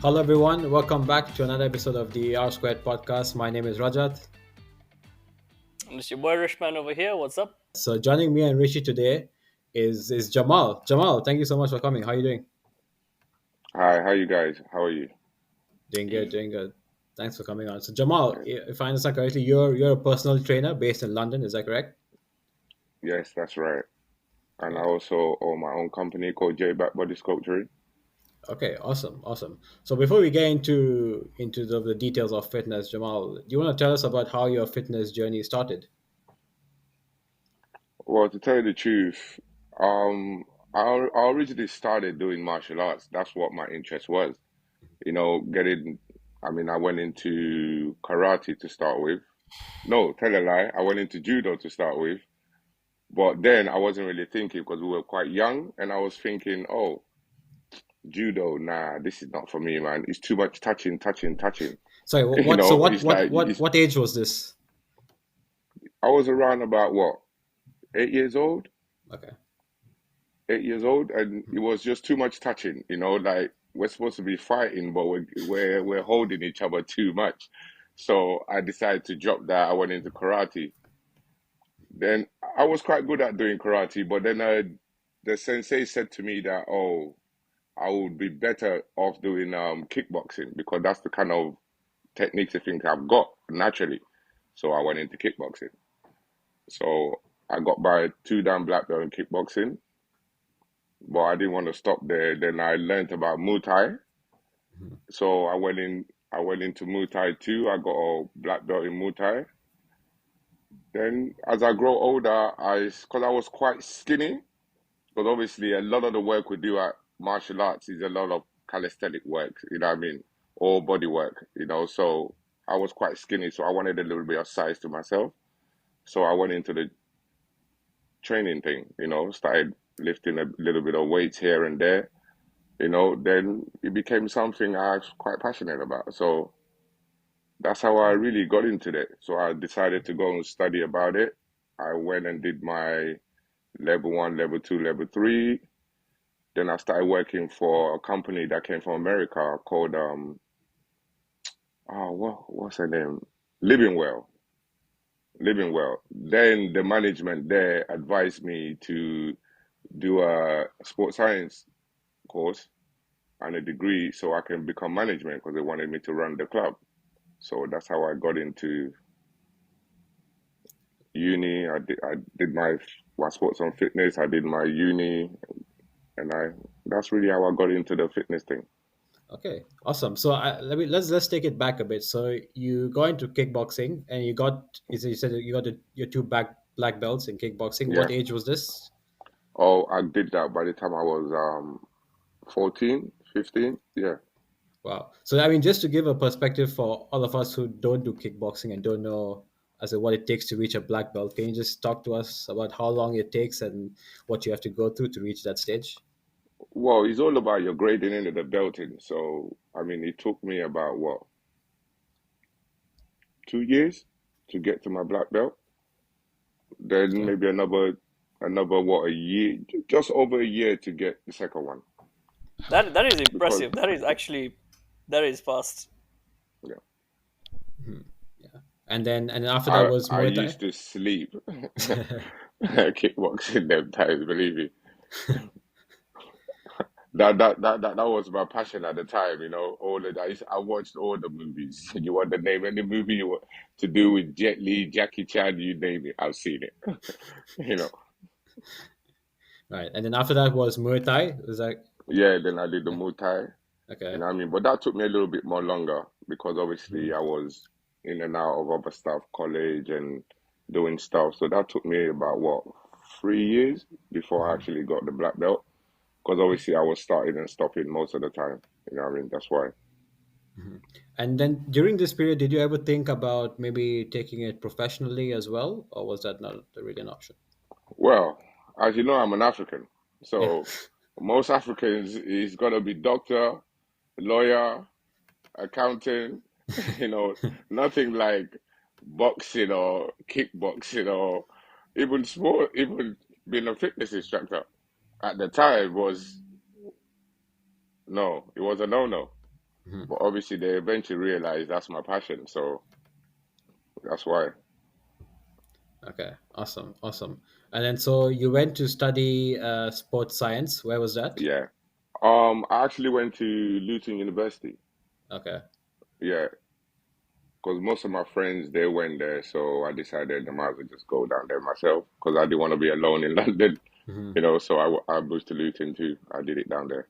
Hello, everyone. Welcome back to another episode of the R Squared podcast. My name is Rajat. And it's your boy Rishman over here. What's up? So, joining me and Rishi today is Jamal. Jamal, thank you so much for coming. How are you doing? Hi, how you guys? How are you? Doing good, Hey. doing good. Thanks for coming on. So, Jamal, Uh, if I understand correctly, you're a personal trainer based in London. Is that correct? Yes, that's right. And I Okay. also own my own company called J Back Body Sculpture. Okay. Awesome. Awesome. So, before we get into the details of fitness, Jamal, do you want to tell us about how your fitness journey started? Well, to tell you the truth, I originally started doing martial arts. That's what my interest was. I went into karate to start with. No, tell a lie. I went into judo to start with. But then I wasn't really thinking because we were quite young, and I was thinking, oh, judo, nah, this is not for me, man. It's too much touching, touching, touching. Sorry. You So, know, what it's what like what it's what age was this? I was around about what, 8 years old? Okay. 8 years old, and it was just too much touching, like we're supposed to be fighting, but we're holding each other too much. So I decided to drop that. I went into karate. Then I was quite good at doing karate, but then the sensei said to me that, oh, I would be better off doing kickboxing because that's the kind of techniques I think I've got naturally. So I went into kickboxing. So I got my two down black belt in kickboxing, but I didn't want to stop there. Then I learned about Muay Thai. Mhm. So I went into Muay Thai too. I got a black belt in Muay Thai. Then as I grow older, because I was quite skinny, because obviously a lot of the work we do at martial arts is a lot of calisthenic work, you know what I mean? Or body work. So I was quite skinny, so I wanted a little bit of size to myself. So I went into the training thing, started lifting a little bit of weights here and there, then it became something I was quite passionate about. So that's how I really got into it. So I decided to go and study about it. I went and did my level one, level two, level three. Then I started working for a company that came from America called what's her name? Living Well. Living Well. Then the management there advised me to do a sports science course and a degree so I can become management because they wanted me to run the club. So that's how I got into uni. I did my sports and fitness. I did my uni, and I that's really how I got into the fitness thing. Okay, awesome. So let's take it back a bit. So you got into kickboxing, and you said you got your two black belts in kickboxing. What Yeah. age was this? Oh, I did that by the time I was 14, 15. Yeah. Wow. So I mean, just to give a perspective for all of us who don't do kickboxing and don't know as to what it takes to reach a black belt, can you just talk to us about how long it takes and what you have to go through to reach that stage? Well, it's all about your grading into the belting. So, I mean, it took me about what, 2 years to get to my black belt. Then Okay. maybe another what, a year, just over a year to get the second one. That is Because impressive. That is fast. yeah, Mhm. Yeah. And then after that I was I Muay Thai. used to sleep kickboxing them times, believe me. That was my passion at the time. All the I watched all the movies. You want to name any movie you want to do with Jet Li, Jackie Chan, you name it, I've seen it. You know. Right. And then after that was Muay Thai. Was that Yeah, then I did the yeah. Muay Thai. You Okay. know what I mean? But that took me a little bit more longer because obviously Mhm. I was in and out of other stuff, college and doing stuff. So that took me about what, 3 years before I Mhm. actually got the black belt. Because obviously I was starting and stopping most of the time. You know what I mean? That's why. Mhm. And then during this period, did you ever think about maybe taking it professionally as well, or was that not really an option? Well, as you know, I'm an African. Yeah. So most Africans is gonna be doctor, lawyer, accountant, you know, nothing like boxing or kickboxing or even sport, even being a fitness instructor at the time was no, it was a no-no. But obviously, they eventually realized that's my passion, so that's why. Okay, awesome, awesome. And then so you went to study sports science. Where was that? Yeah. I actually went to Luton University. Okay. Yeah, because most of my friends they went there, so I decided I might as well just go down there myself because I didn't want to be alone in London, Hmm. So I moved to Luton too. I did it down there.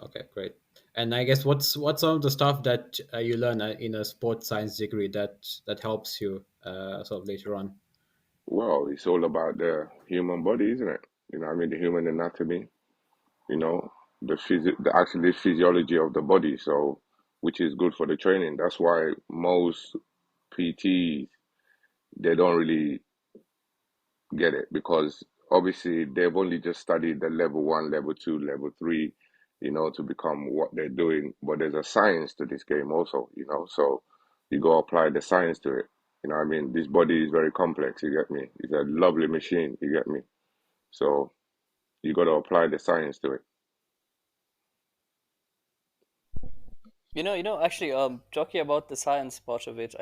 Okay, great. And I guess what's some of the stuff that you learn in a sports science degree that helps you sort of later on? Well, it's all about the human body, isn't it? I mean, the human anatomy, you know, the actually physiology of the body, so which is good for the training. That's why most PTs they don't really get it because obviously they've only just studied the level one, level two, level three, to become what they're doing. But there's a science to this game also, so you go apply the science to it. What I mean? This body is very complex, you get me? It's a lovely machine, you get me? So you got to apply the science to it. Actually, talking about the science part of it,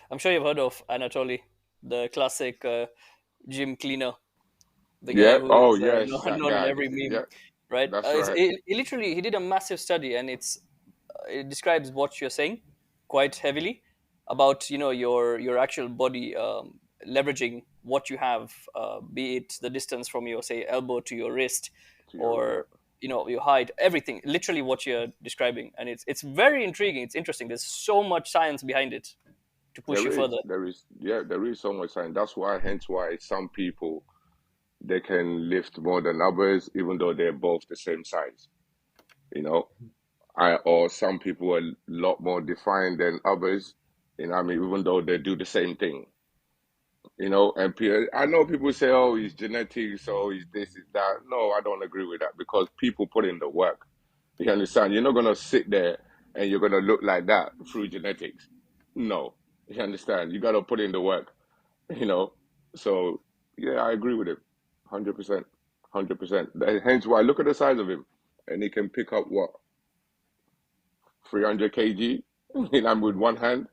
I'm sure you've heard of Anatoly, the classic gym cleaner, the guy Yeah. Oh, who's yes, that known in guy. every meme, Yeah, right? that's right. He literally he did a massive study, and it describes what you're saying quite heavily about your actual body leveraging what you have, be it the distance from your say elbow to your wrist, To your yeah. or your height, everything, literally what you're describing, and it's very intriguing. It's interesting. There's so much science behind it to push you further. Yeah, there is so much science. That's why, hence why some people they can lift more than others, even though they're both the same size. You know, or some people are a lot more defined than others. I mean, even though they do the same thing. And I know people say, "Oh, it's genetics, so it's this, it's that." No, I don't agree with that because people put in the work. You understand? You're not gonna sit there and you're gonna look like that through genetics. No, you understand? You gotta put in the work. You know. So yeah, I agree with him, 100%, 100%. Hence why look at the size of him, and he can pick up what 300 kg. I'm with one hand.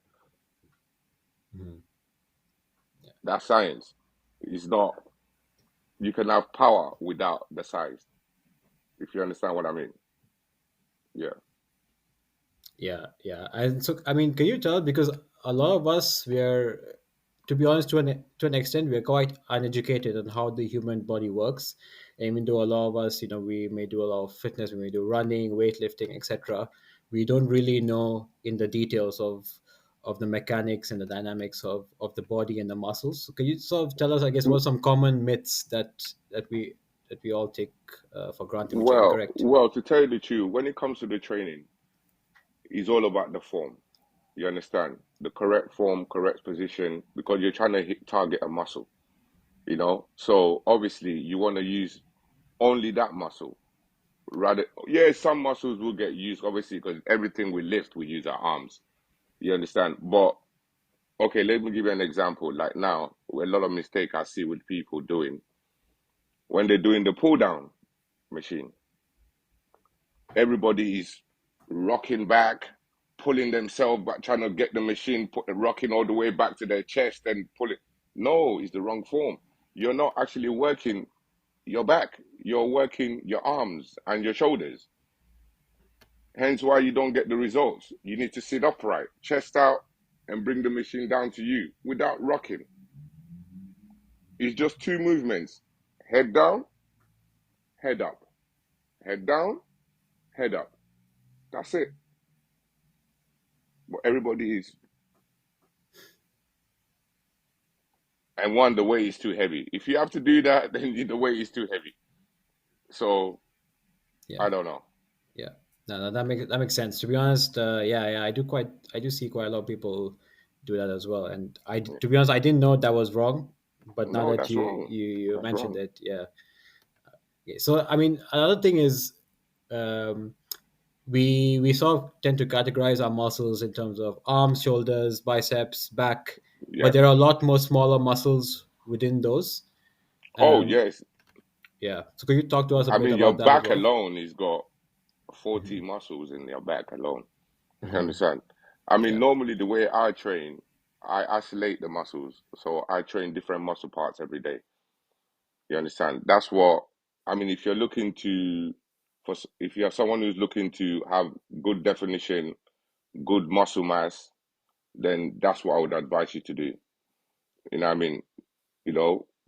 Mhm. That's science. It's not. You can have power without the size. If you understand what I mean. Yeah. Yeah, yeah. And so, I mean, can you tell? Because a lot of us, to be honest, to an extent, we're quite uneducated on how the human body works. Even though a lot of us, we may do a lot of fitness, we may do running, weightlifting, etc. We don't really know in the details of the mechanics and the dynamics of the body and the muscles. So can you sort of tell us, I guess, what are some common myths that we all take for granted, which are incorrect? Well, to tell you the truth, when it comes to the training, it's all about the form. You understand? The correct form, correct position, because you're trying to target a muscle. So obviously you want to use only that muscle. Rather, yeah, some muscles will get used, obviously, because everything we lift, we use our arms. You understand? But okay, let me give you an example. Like now, a lot of mistake I see with people doing when they're doing the pull down machine. Everybody is rocking back, pulling themselves back, trying to get the machine, rocking all the way back to their chest and pull it. No, it's the wrong form. You're not actually working your back. You're working your arms and your shoulders. Hence why you don't get the results. You need to sit upright, chest out, and bring the machine down to you without rocking. It's just two movements: head down, head up, head down, head up. That's it. But everybody is, and one, the weight is too heavy. If you have to do that, then the weight is too heavy. So Yeah. I don't know. Yeah, no, that makes sense. To be honest, yeah, yeah, I do see quite a lot of people do that as well. And to be honest, I didn't know that was wrong, but now No, that that's you wrong. you, you That's mentioned wrong. it, yeah. Yeah. So I mean, another thing is, um, we sort of tend to categorize our muscles in terms of arms, shoulders, biceps, back, but Yep. there are a lot more smaller muscles within those. Oh Um, yes. yeah. So could you talk to us a I bit mean, your about that as back well? alone has got 40 Mhm. muscles in your back alone. You Hmm. understand? I mean, Yeah. normally the way I train, I isolate the muscles. So I train different muscle parts every day. You understand? That's what I mean. If you're looking to, if you're someone who's looking to have good definition, good muscle mass, then that's what I would advise you to do. You know what I mean?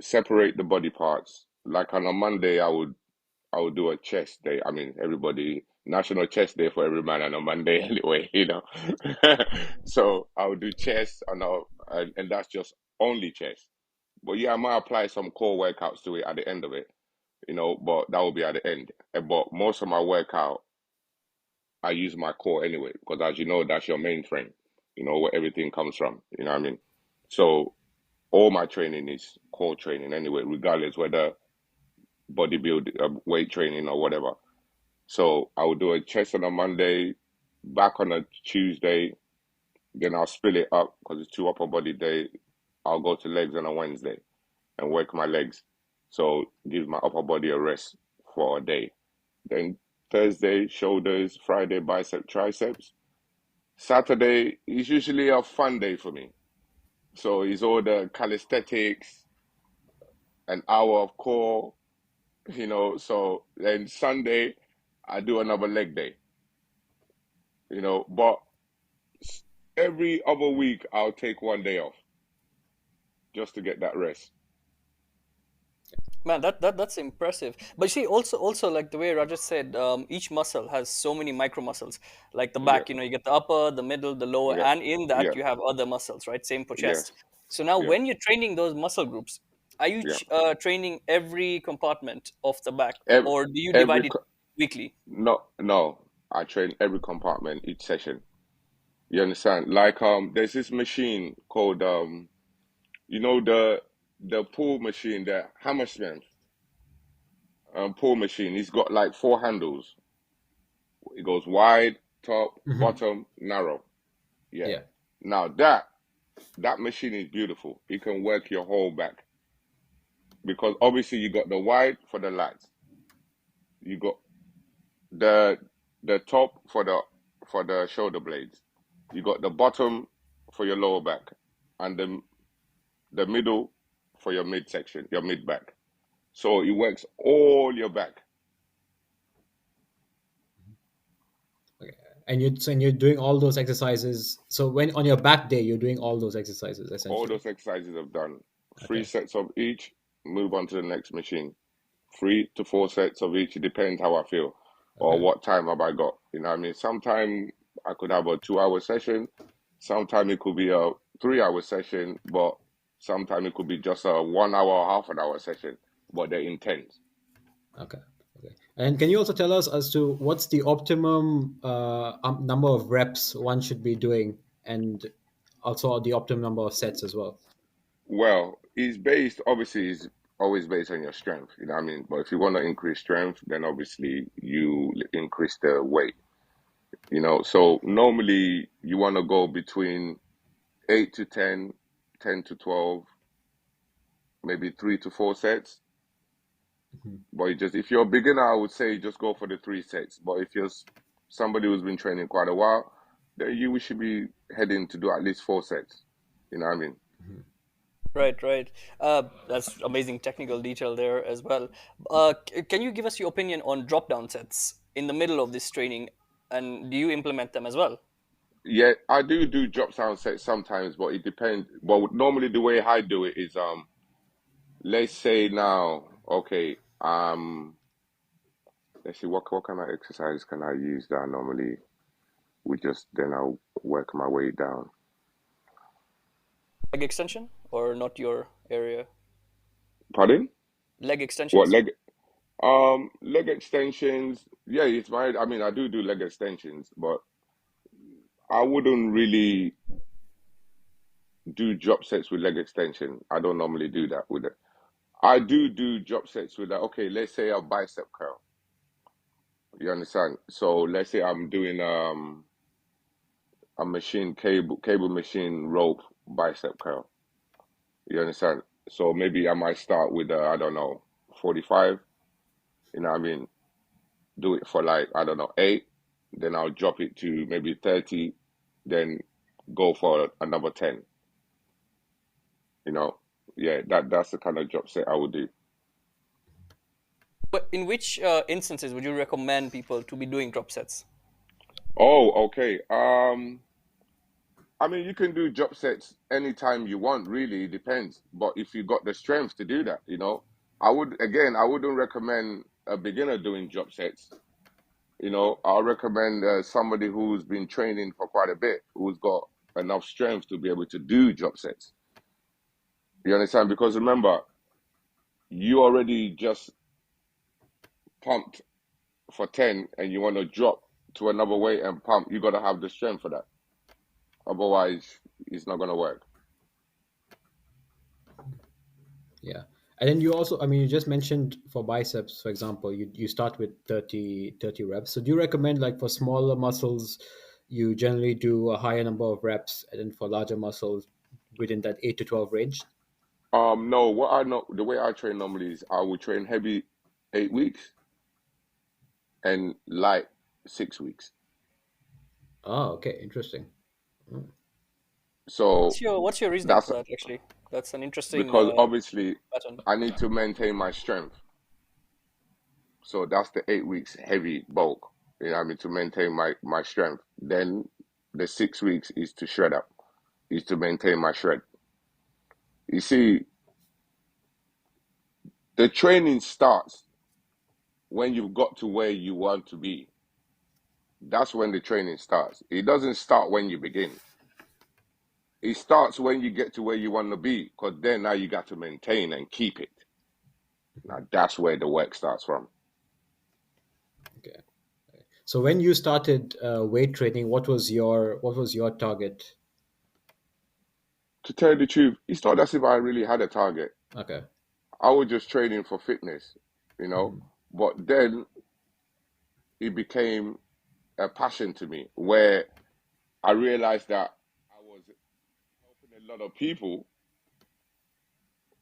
Separate the body parts. Like on a Monday, I would do a chest day. I mean, everybody, National Chest Day for every man on a Monday anyway. So I would do chest and that's just only chest. But yeah, I might apply some core workouts to it at the end of it, but that will be at the end. But most of my workout, I use my core anyway, because as you know, that's your main frame, where everything comes from. You know what I mean? So all my training is core training anyway, regardless whether bodybuilding, weight training or whatever. So I will do a chest on a Monday, back on a Tuesday, then I'll split it up because it's two upper body day. I'll go to legs on a Wednesday and work my legs. So give my upper body a rest for a day. Then Thursday, shoulders, Friday, bicep, triceps. Saturday is usually a fun day for me. So it's all the calisthenics, an hour of core, So then Sunday, I do another leg day, But every other week, I'll take one day off just to get that rest. Man, that's impressive. But see, also like the way Rajat said, each muscle has so many micro muscles. Like the Yeah, back, you get the upper, the middle, the lower, yeah, and in that yeah, you have other muscles, right? Same for chest. yes, So now, yeah, when you're training those muscle groups, are you yeah. training every compartment of the back, Every, or do you every, divide it weekly? no, no. I train every compartment each session. You understand? Like there's this machine called the pull machine, the Hammersmith pull machine. It's got like four handles. It goes wide, top, Hmm. bottom, narrow. Yeah. Yeah. Now that machine is beautiful. It can work your whole back because obviously you got the wide for the lats. You got the the top for the shoulder blades. You got the bottom for your lower back, and the middle for your midsection, your mid back. So it works all your back, Okay. And you're doing all those exercises. So when on your back day, you're doing all those exercises all essentially. those exercises I've done. Three Okay. sets of each, move on to the next machine. 3 to 4 sets of each. It depends how I feel or Okay. what time have I got. You know what I mean? Sometime I could have a 2 hour session. Sometime it could be a 3 hour session, but sometime it could be just a 1 hour, half an hour session, but they're intense. Okay. Okay. And can you also tell us as to what's the optimum number of reps one should be doing, and also the optimum number of sets as well? Well, obviously, it's always based on your strength, you know what I mean? But if you want to increase strength, then obviously you increase the weight. So normally you want to go between 8 to 10, 10 to 12, maybe 3 to 4 sets. Mhm. But if you're a beginner, I would say just go for the 3 sets. But if you're somebody who's been training quite a while, then you should be heading to do at least 4 sets. You know what I mean? Right, right. That's amazing technical detail there as well. Can you give us your opinion on drop down sets in the middle of this training, and do you implement them as well? Yeah, I do drop down sets sometimes, but it depends. But normally the way I do it is let's say now, okay, let's see what kind of exercise can I use that I normally would just then I'll work my way down. Leg extension or not your area? Pardon? Leg What extensions? leg extensions? Yeah, it's my. I mean, I do leg extensions, but I wouldn't really do drop sets with leg extension. I don't normally do that with it. I do drop sets with that. Okay, let's say a bicep curl. You understand? So let's say I'm doing a machine cable machine rope bicep curl. You understand? So maybe I might start with I don't know 45. You know what I mean? Do it for like I don't know 8, then I'll drop it to maybe 30, then go for another 10. You know, yeah, that's the kind of drop set I would do. But in which instances would you recommend people to be doing drop sets? Oh, okay. I mean, you can do drop sets anytime you want, really, it depends. But if you got the strength to do that, I wouldn't recommend a beginner doing drop sets. I'll recommend somebody who's been training for quite a bit, who's got enough strength to be able to do drop sets. You understand? Because remember, you already just pumped for 10 and you want to drop to another weight and pump, you got to have the strength for that. Otherwise, it's not going to work. Yeah. And then you also, I mean, you just mentioned for biceps, for example, you start with 30 reps. So do you recommend, like, for smaller muscles, you generally do a higher number of reps, and then for larger muscles within that 8 to 12 range? No, what I know, the way I train normally is I will train heavy 8 weeks and light 6 weeks. Oh, okay. Interesting. So What's your reasoning that's for that? Actually, that's an interesting because obviously pattern. I need to maintain my strength. So that's the 8 weeks heavy bulk. I mean, to maintain my strength. Then the 6 weeks is to shred up, is to maintain my shred. You see, the training starts when you've got to where you want to be. That's when the training starts. It doesn't start when you begin. It starts when you get to where you want to be, because then now you got to maintain and keep it. Now that's where the work starts from. Okay. So when you started weight training, what was your target? To tell you the truth, it's not as if I really had a target. Okay. I was just training for fitness, you know. Mhm. But then it became a passion to me where I realized that I was helping a lot of people,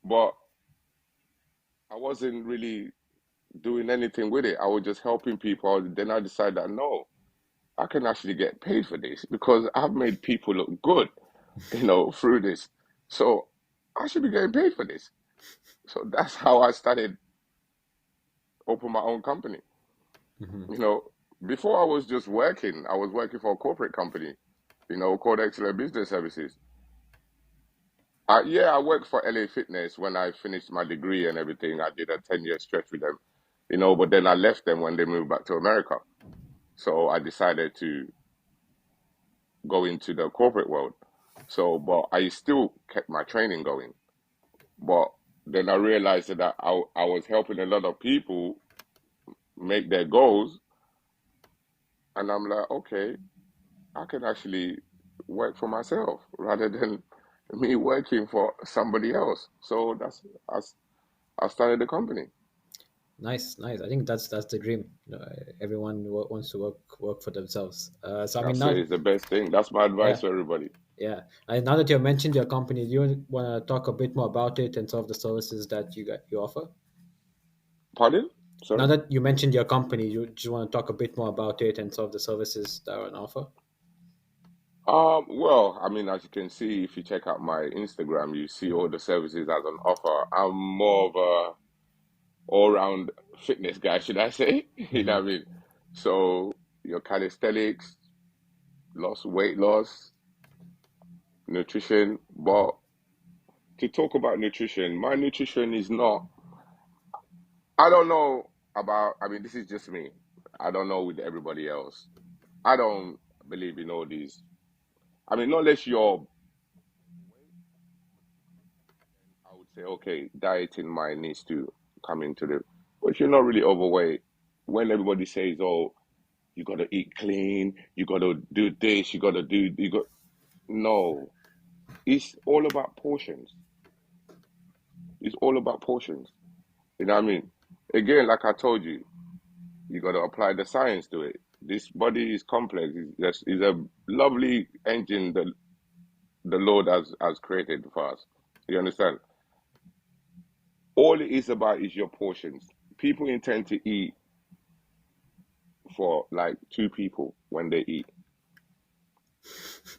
but I wasn't really doing anything with it. I was just helping people. Then I decided that no, I can actually get paid for this because I've made people look good, through this. So I should be getting paid for this. So that's how I started open my own company. Mhm. You know, before I was just working, I was working for a corporate company, called Excellent Business Services. Yeah, I worked for LA Fitness when I finished my degree and everything. I did a 10-year stretch with them, but then I left them when they moved back to America. So I decided to go into the corporate world. So, but I still kept my training going. But then I realized that I was helping a lot of people make their goals. And I'm like, okay, I can actually work for myself rather than me working for somebody else. So I started the company. Nice, nice. I think that's the dream. Everyone wants to work for themselves. So I I mean, say now, it's the best thing. That's my advice yeah, to everybody. yeah. And now that you have mentioned your company, do you want to talk a bit more about it and some of the services that you offer? Pardon? Now Sorry? that you mentioned your company, you just want to talk a bit more about it and some of the services that are on offer? Well, I mean, as you can see, if you check out my Instagram, you see all the services as on offer. I'm more of a all-round fitness guy, should I say? You know Hmm. what I mean? So your calisthenics, weight loss, nutrition. But to talk about nutrition, my nutrition is not, I don't know about, I mean, this is just me. I don't know with everybody else. I don't believe in all these. I mean, not unless you're, I would say, okay, dieting might needs to come into the, but if you're not really overweight, when everybody says, oh, you got to eat clean, you got to do this, no, it's all about portions. It's all about portions. You know what I mean? Again, like I told you, you got to apply the science to it. This body is complex. It's a lovely engine that the Lord has created for us. You understand? All it is about is your portions. People intend to eat for like two people when they eat.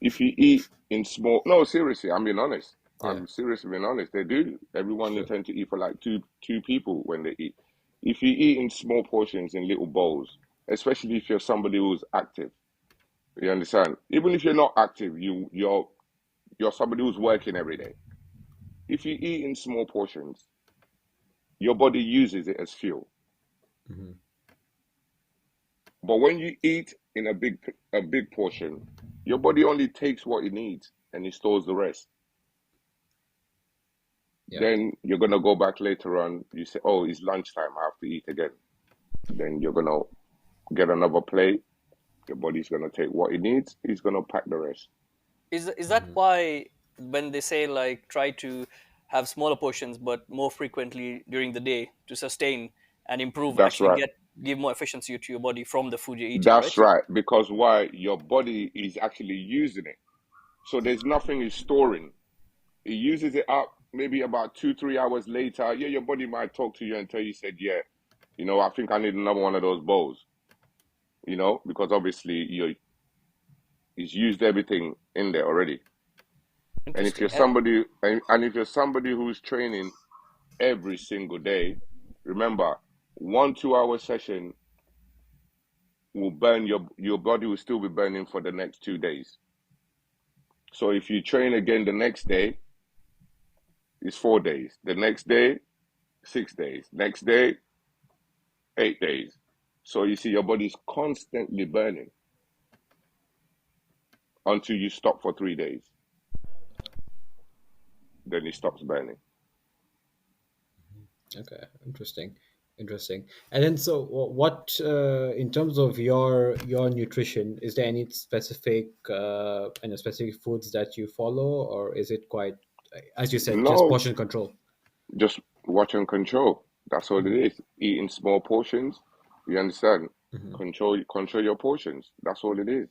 If you eat in small, no, seriously, I'm being honest. Yeah. I'm seriously being honest. They do. Everyone Sure. intend to eat for like two people when they eat. If you eat in small portions in little bowls, especially if you're somebody who's active, you understand. Even if you're not active, you're somebody who's working every day. If you eat in small portions, your body uses it as fuel. Hmm. But when you eat in a big portion, your body only takes what it needs and it stores the rest. Yeah. Then you're gonna go back later on. You say, "Oh, it's lunchtime. I have to eat again." Then you're gonna get another plate. Your body's gonna take what it needs. It's gonna pack the rest. Is that Hmm. why when they say like try to have smaller portions but more frequently during the day to sustain and improve, That's actually right. get give more efficiency to your body from the food you're eating, That's right? right. Because why? Your body is actually using it. So there's nothing is storing. It uses it up maybe about 2, 3 hours later. Yeah, your body might talk to you until you said, "Yeah, I think I need another one of those bowls." Because obviously it's used everything in there already. And if you're Interesting. somebody and if you're somebody who's training every single day, remember 1 2 hour session will burn your body will still be burning for the next 2 days. So if you train again the next day, it's 4 days. The next day, 6 days. Next day, 8 days. So you see your body's constantly burning until you stop for 3 days. Then it stops burning. Okay. Interesting. Interesting. And then, so what in terms of your nutrition, is there any specific specific foods that you follow, or is it quite, as you said, just No, portion control? just watch and control. That's all it Hmm. is. Eat in small portions. You understand? Hmm. Control your portions. That's all it is.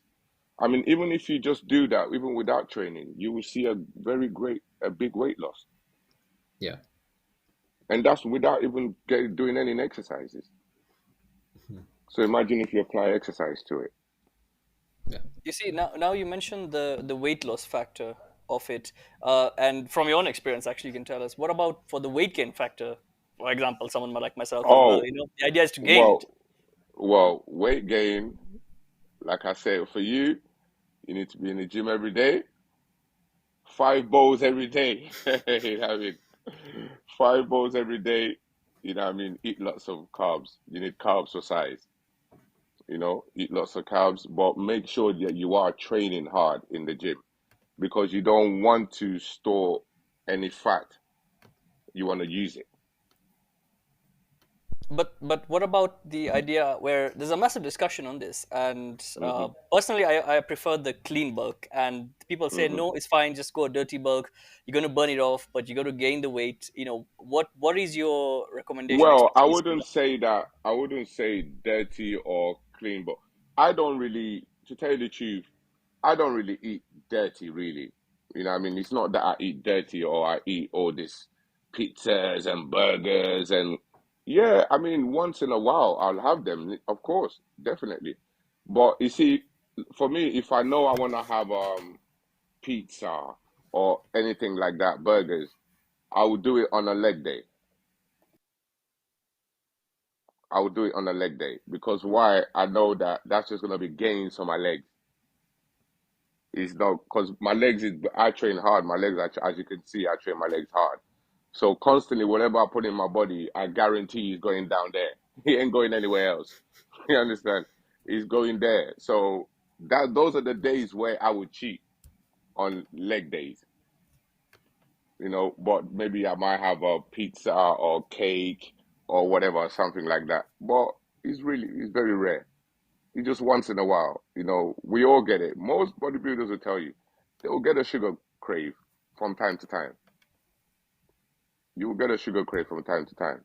I mean, even if you just do that, even without training, you will see a big weight loss, Yeah. and that's without even doing any exercises. Mhm. So imagine if you apply exercise to it. Yeah. You see, now you mentioned the weight loss factor of it, and from your own experience, actually, you can tell us what about for the weight gain factor. For example, someone like myself as well. Oh, The idea is to gain it. well, weight gain, like I said, for you, you need to be in the gym every day, 5 bowls every day. You know what I mean? 5 bowls every day. You know what I mean? Eat lots of carbs. You need carbs for size. Eat lots of carbs, but make sure that you are training hard in the gym because you don't want to store any fat. You want to use it. But what about the idea where there's a massive discussion on this, and Hmm. personally, I prefer the clean bulk, and people say Hmm. no, it's fine, just go a dirty bulk. You're going to burn it off, but you're going to gain the weight. What is your recommendation, Well, expertise on that? I wouldn't say dirty or clean, but I don't really, to tell you the truth, I don't really eat dirty, really. You know what I mean? It's not that I eat dirty or I eat all this pizzas and burgers and yeah, I mean, once in a while I'll have them, of course, definitely. But you see, for me, if I know I want to have pizza or anything like that, burgers, I will do it on a leg day. I will do it on a leg day because why? I know that that's just gonna be gains on my legs. It's not because my legs is I train hard. My legs, as you can see, I train my legs hard. So constantly, whatever I put in my body, I guarantee is going down there. He ain't going anywhere else. You understand? He's going there. So those are the days where I would cheat on leg days. But maybe I might have a pizza or cake or whatever, something like that. But it's very rare. It's just once in a while. We all get it. Most bodybuilders will tell you they will get a sugar crave from time to time. You will get a sugar crave from time to time.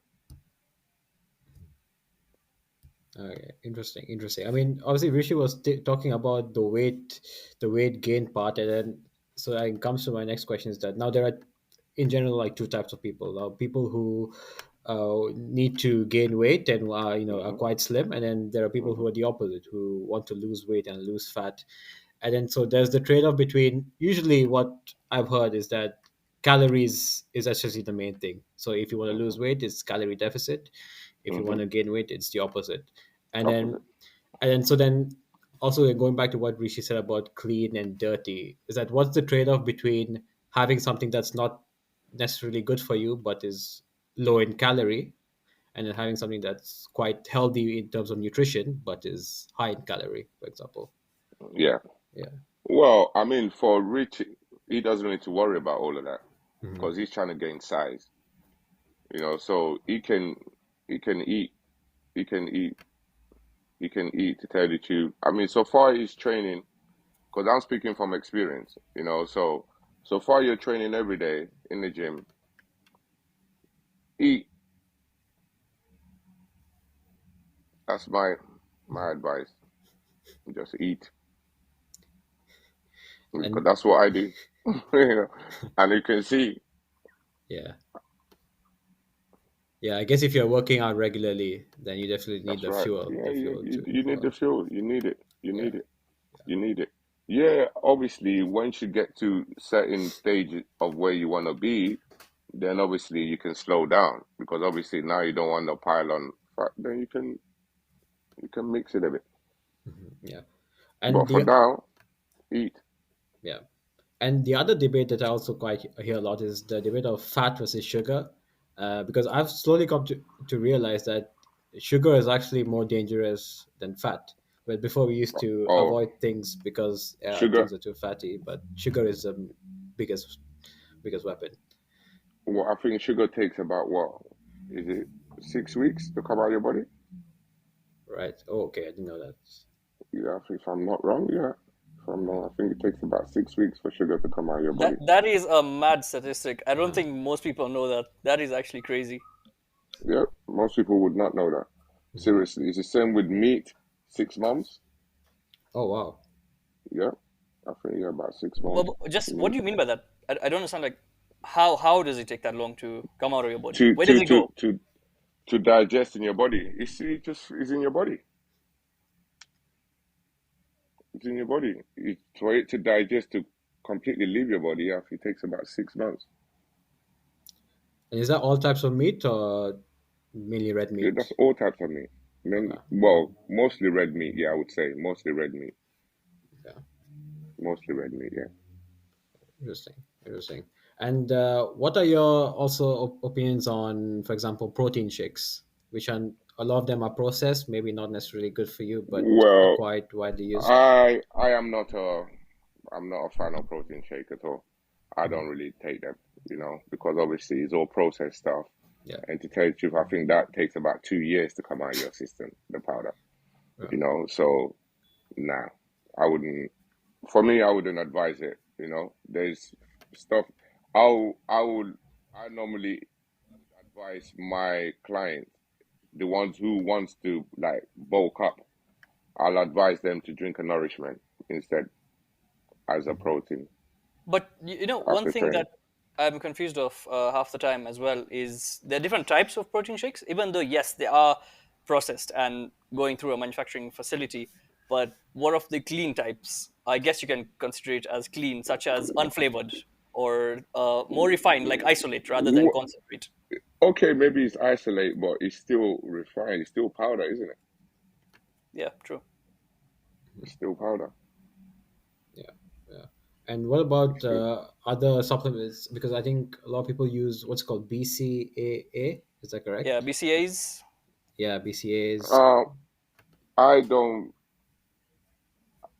Okay, interesting, interesting. I mean, obviously, Rishi was talking about the weight gain part, and then so that comes to my next question is that now there are, in general, like two types of people. People who need to gain weight and are Hmm. quite slim, and then there are people Hmm. who are the opposite, who want to lose weight and lose fat. And then so there's the trade-off between, usually what I've heard is that calories is actually the main thing. So if you want to Hmm. lose weight, it's calorie deficit. If you want Hmm. to gain weight, it's the opposite. And then Opposite. and then also going back to what Rishi said about clean and dirty, is that what's the trade-off between having something that's not necessarily good for you but is low in calorie, and then having something that's quite healthy in terms of nutrition but is high in calorie, for example. Yeah. Yeah. Well, I mean, for Rich, he doesn't need to worry about all of that Mhm. because he's trying to gain size. So he can eat, he can eat, he can eat to tell the truth. I mean, so far he's training because I'm speaking from experience. So far you're training every day in the gym. Eat. That's my advice. Just eat because And that's what I do. You know, and you can see yeah, yeah, I guess if you're working out regularly, then you definitely need that's the right. fuel, Yeah, the you, fuel you to you go need the out. fuel. You need it. You Yeah. need it. You need it. Yeah, obviously, once you get to certain stage of where you want to be, then obviously you can slow down because obviously now you don't want to pile on fat. Then you can mix it a bit. Yeah. And But for the now, eat. yeah. And the other debate that I also quite hear a lot is the debate of fat versus sugar, because I've slowly come to realize that sugar is actually more dangerous than fat. But before we used to Or avoid things because sugar. things are too fatty, but sugar is the biggest biggest weapon, Well, I think sugar takes about what? Is it 6 weeks to come out of your body? right? Oh, okay, I didn't know that. Yeah, I think if I'm not wrong, yeah. If I'm not, I think it takes about 6 weeks for sugar to come out of your body. That is a mad statistic. I don't Uh, think most people know that. That is actually crazy. Yeah, most people would not know that. mhm. Seriously, it's the same with meat. 6 months. Oh wow. Yeah, I think yeah, about six But months. just what Meat. do you mean by that? I don't understand. Like, how does it take that long to come out of your body? To Where does to it to go? to to digest in your body. It just is in your body. It's in your body. For it to digest to completely leave your body, yeah, it takes about 6 months. And is that all types of meat or mainly red Yeah, that's meat? all types of meat. Okay. Well, mostly red meat. Yeah, I would say mostly red meat. Yeah. Mostly red meat. Yeah. Interesting. Interesting. And what are your also opinions on, for example, protein shakes, which are a lot of them are processed, maybe not necessarily good for you, but are Well, quite widely used. I am not a fan of protein shake at all. I Mhm. don't really take them, because obviously it's all processed stuff. Yeah. And to tell you the truth, I think that takes about 2 years to come out of your system, the powder. Yeah. So nah, I wouldn't. For me, I wouldn't advise it. There's stuff. I normally advise my clients, the ones who wants to like bulk up. I'll advise them to drink a nourishment instead as a Mhm. protein But one after thing training. that I'm confused of half the time as well is there are different types of protein shakes. Even though yes, they are processed and going through a manufacturing facility, but what of the clean types? I guess you can consider it as clean, such as unflavored or more refined, like isolate rather than Wh- concentrate. Okay, maybe it's isolate, but it's still refined. It's still powder, isn't it? Yeah, true. It's still powder. Yeah. Yeah. And what about It's still. other supplements? Because I think a lot of people use what's called BCAA. Is that Yeah, correct? BCAs. Yeah, BCAAs. Uh, I don't.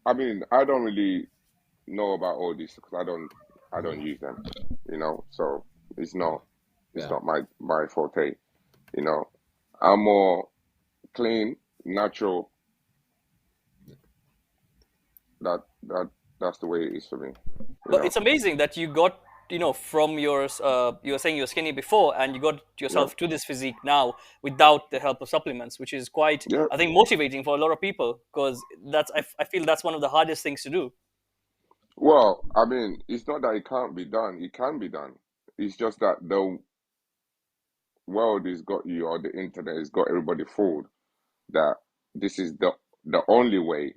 I mean, I don't really know about all this because I don't use them. So it's Yeah. not it's Yeah. not my forte. You know, I'm more clean, natural. That that's the way it is for me. You But know. it's amazing that you got from your you were saying you were skinny before and you got Yeah. yourself to this physique now without the help of supplements, which is quite, Yeah. I think, motivating for a lot of people because I feel that's one of the hardest things to do. Well, I mean, it's not that it can't be done. It can be done. It's just that world has got you, or the internet has got everybody fooled that this is the only way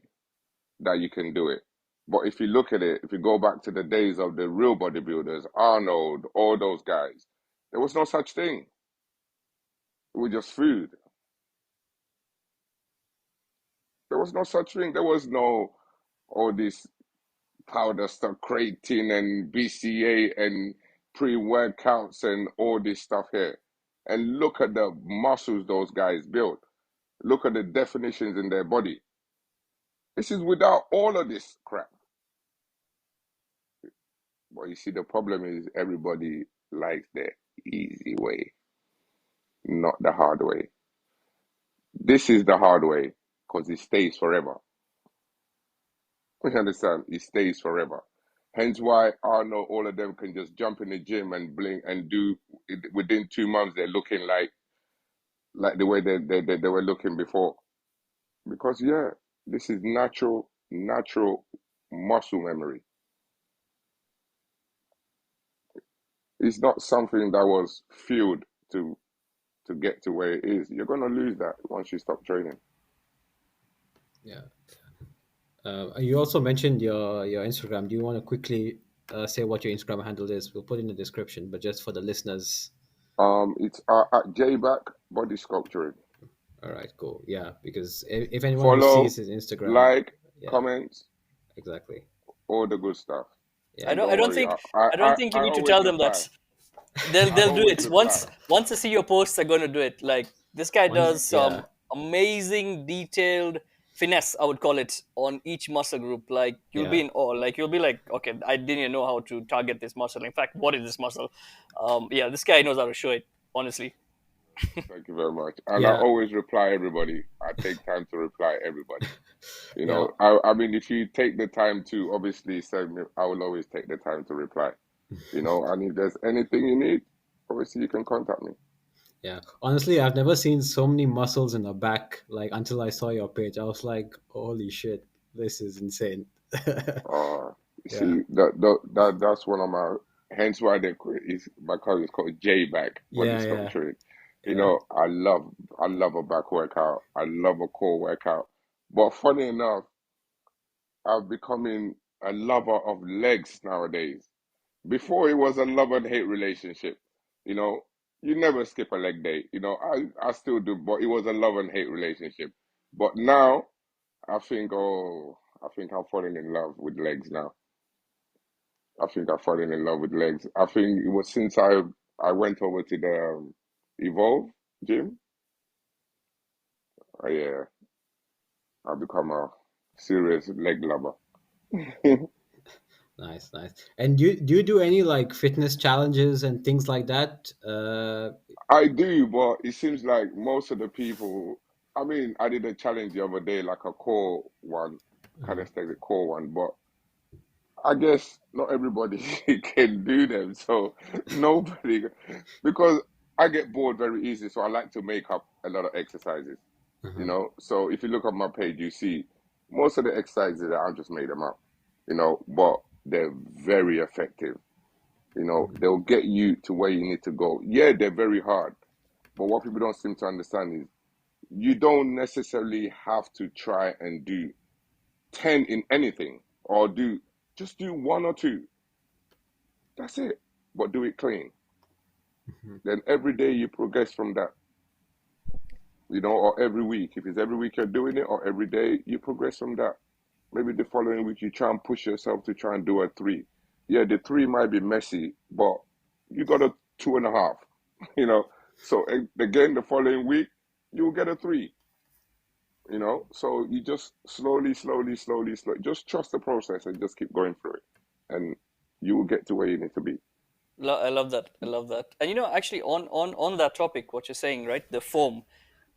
that you can do it. But if you look at it, if you go back to the days of the real bodybuilders, Arnold, all those guys, there was no such thing. It was just food. There was no such thing. There was no all this powder stuff, creatine and BCA and pre-workouts and all this stuff here. And look at the muscles those guys built. Look at the definitions in their body. This is without all of this crap. But you see, the problem is everybody likes the easy way, not the hard way. This is the hard way because it stays forever. You understand? It stays forever. Hence why Arnold, all of them can just jump in the gym and blink and do it within 2 months. They're looking like the way they were looking before. Because yeah, this is natural muscle memory. It's not something that was fueled to get to where it is. You're gonna lose that once you stop training. Yeah. You also mentioned your Instagram. Do you want to quickly say what your Instagram handle is? We'll put it in the description, but just for the listeners. It's at JBack Body Sculpturing. All right, cool. Yeah, because if anyone who Follow, sees his Instagram, like, yeah, comments, exactly. all the good stuff. Yeah, And I don't don't worry, think I don't think you I need to always tell them reply. that. They'll I they'll do always it reply. once they see your posts. They're going to do it. Like this guy once, does some yeah, amazing detailed finesse, I would call it, on each muscle group. Like you'll be yeah, in awe. Like you'll be like, okay, I didn't even know how to target this muscle. In fact, what is this muscle? Yeah, this guy knows how to show it. Honestly, Thank you very much. And I yeah, always reply everybody. I take time to reply everybody. yeah, I mean, if you take the time to obviously send me, I will always take the time to reply. And if there's anything you need, obviously you can contact me. yeah. Honestly, I've never seen so many muscles in the back. Like until I saw your page, I was like, "Holy shit, this is insane." You Yeah, see, that's one of my, hence why is my college is called J Back Body yeah, yeah, Sculpturing. yeah. I love a back workout. I love a core workout. But funny enough, I'm becoming a lover of legs nowadays. Before it was a love and hate relationship. You know, you never skip a leg day. I still do, but it was a love and hate relationship. But now I think I'm falling in love with legs now. I think I'm falling in love with legs. I think it was since I went over to the Evolve gym. Yeah, I've become a serious leg lover. Nice, nice. And do you do any like fitness challenges and things like that? I do, but it seems like most of the people. I mean, I did a challenge the other day, like a core one, Uh, calisthenic core one, but I guess not everybody can do them. So nobody, because I get bored very easy. So I like to make up a lot of exercises. uh-huh. So if you look at my page, you see most of the exercises that I just made them up. But they're very effective. They'll get you to where you need to go. Yeah, they're very hard, but what people don't seem to understand is you don't necessarily have to try and do 10 in anything or just do one or two. That's it. But do it clean. Mhm. Then every day you progress from that. Or every week. If it's every week you're doing it, or every day you progress from that. Maybe the following week you try and push yourself to try and do a three. Yeah, the three might be messy, but you got a two and a half. You know. So again, the following week you'll get a three. So you just slowly, just trust the process and just keep going through it, and you will get to where you need to be. I love that. I love that. And actually, on that topic, what you're saying, right? The foam,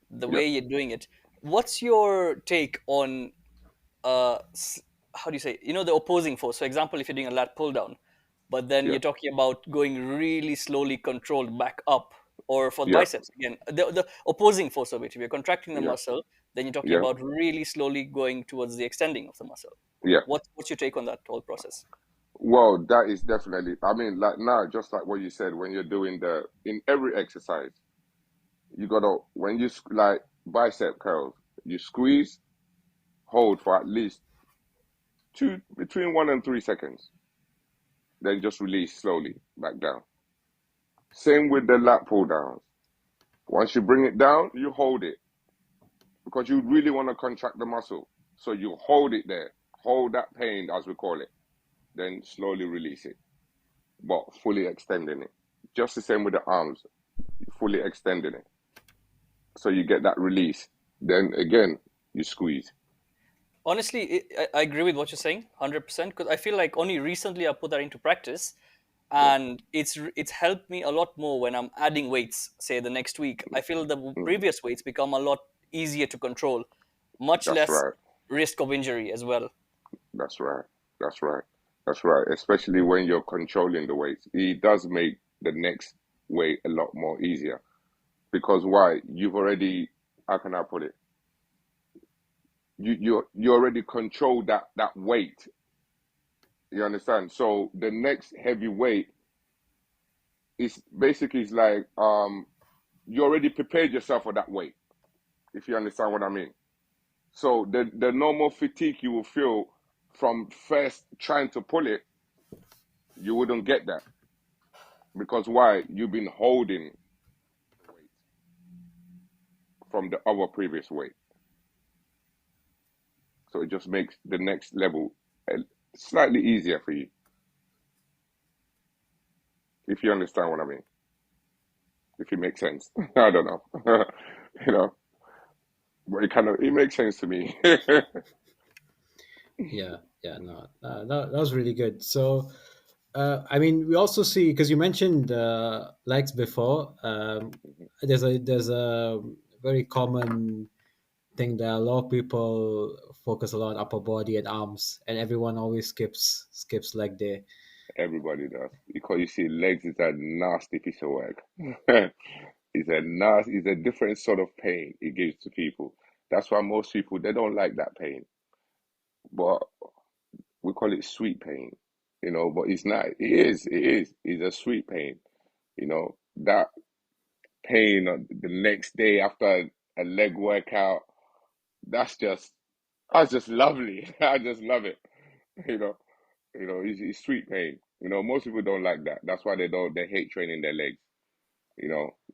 the Yep, way you're doing it. What's your take on how do you say, the opposing force? For example, if you're doing a lat pull down, but then you're yep, talking about going really slowly controlled back up, or for the yep, biceps again, the opposing force of it. If you're contracting the yep, muscle, then you're talking yep, about really slowly going towards the extending of the muscle. yep. What's your take on that whole process? Well, that is definitely. I mean, like now, just like what you said, when you're doing in every exercise. You gotta when you like bicep curls, you squeeze, hold for at least two between 1 and 3 seconds, then just release slowly back down. Same with the lat pull downs. Once you bring it down, you hold it because you really want to contract the muscle. So you hold it there, hold that pain as we call it, then slowly release it, but fully extending it. Just the same with the arms, fully extending it. So you get that release. Then again, you squeeze. Honestly, I agree with what you're saying 100% because I feel like only recently I put that into practice, Yeah. and it's helped me a lot more when I'm adding weights. Say the next week, I feel the Mm, previous weights become a lot easier to control, much that's less right. risk of injury as well. That's right. That's right. That's right. Especially when you're controlling the weights. It does make the next weight a lot more easier. Because why? You've already, how can I put it? You already control that weight. You understand? So the next heavy weight is basically is like you already prepared yourself for that weight, if you understand what I mean. So the normal fatigue you will feel from first trying to pull it, you wouldn't get that. Because why? You've been holding the weight from the other previous weight. So it just makes the next level slightly easier for you, if you understand what I mean. If it makes sense. I don't know. you know, but it makes sense to me. Yeah, yeah, no, that was really good. So, I mean, we also see because you mentioned legs before. There's a very common thing that a lot of people focus a lot on upper body and arms, and everyone always skips leg day. Everybody does. Because you see, legs is a nasty piece of work. It's a different sort of pain it gives to people. That's why most people they don't like that pain. But we call it sweet pain, but it's not. It's a sweet pain, that pain on the next day after a leg workout. That's just lovely. I just love it. You know, it's sweet pain. Most people don't like that. That's why they hate training their legs.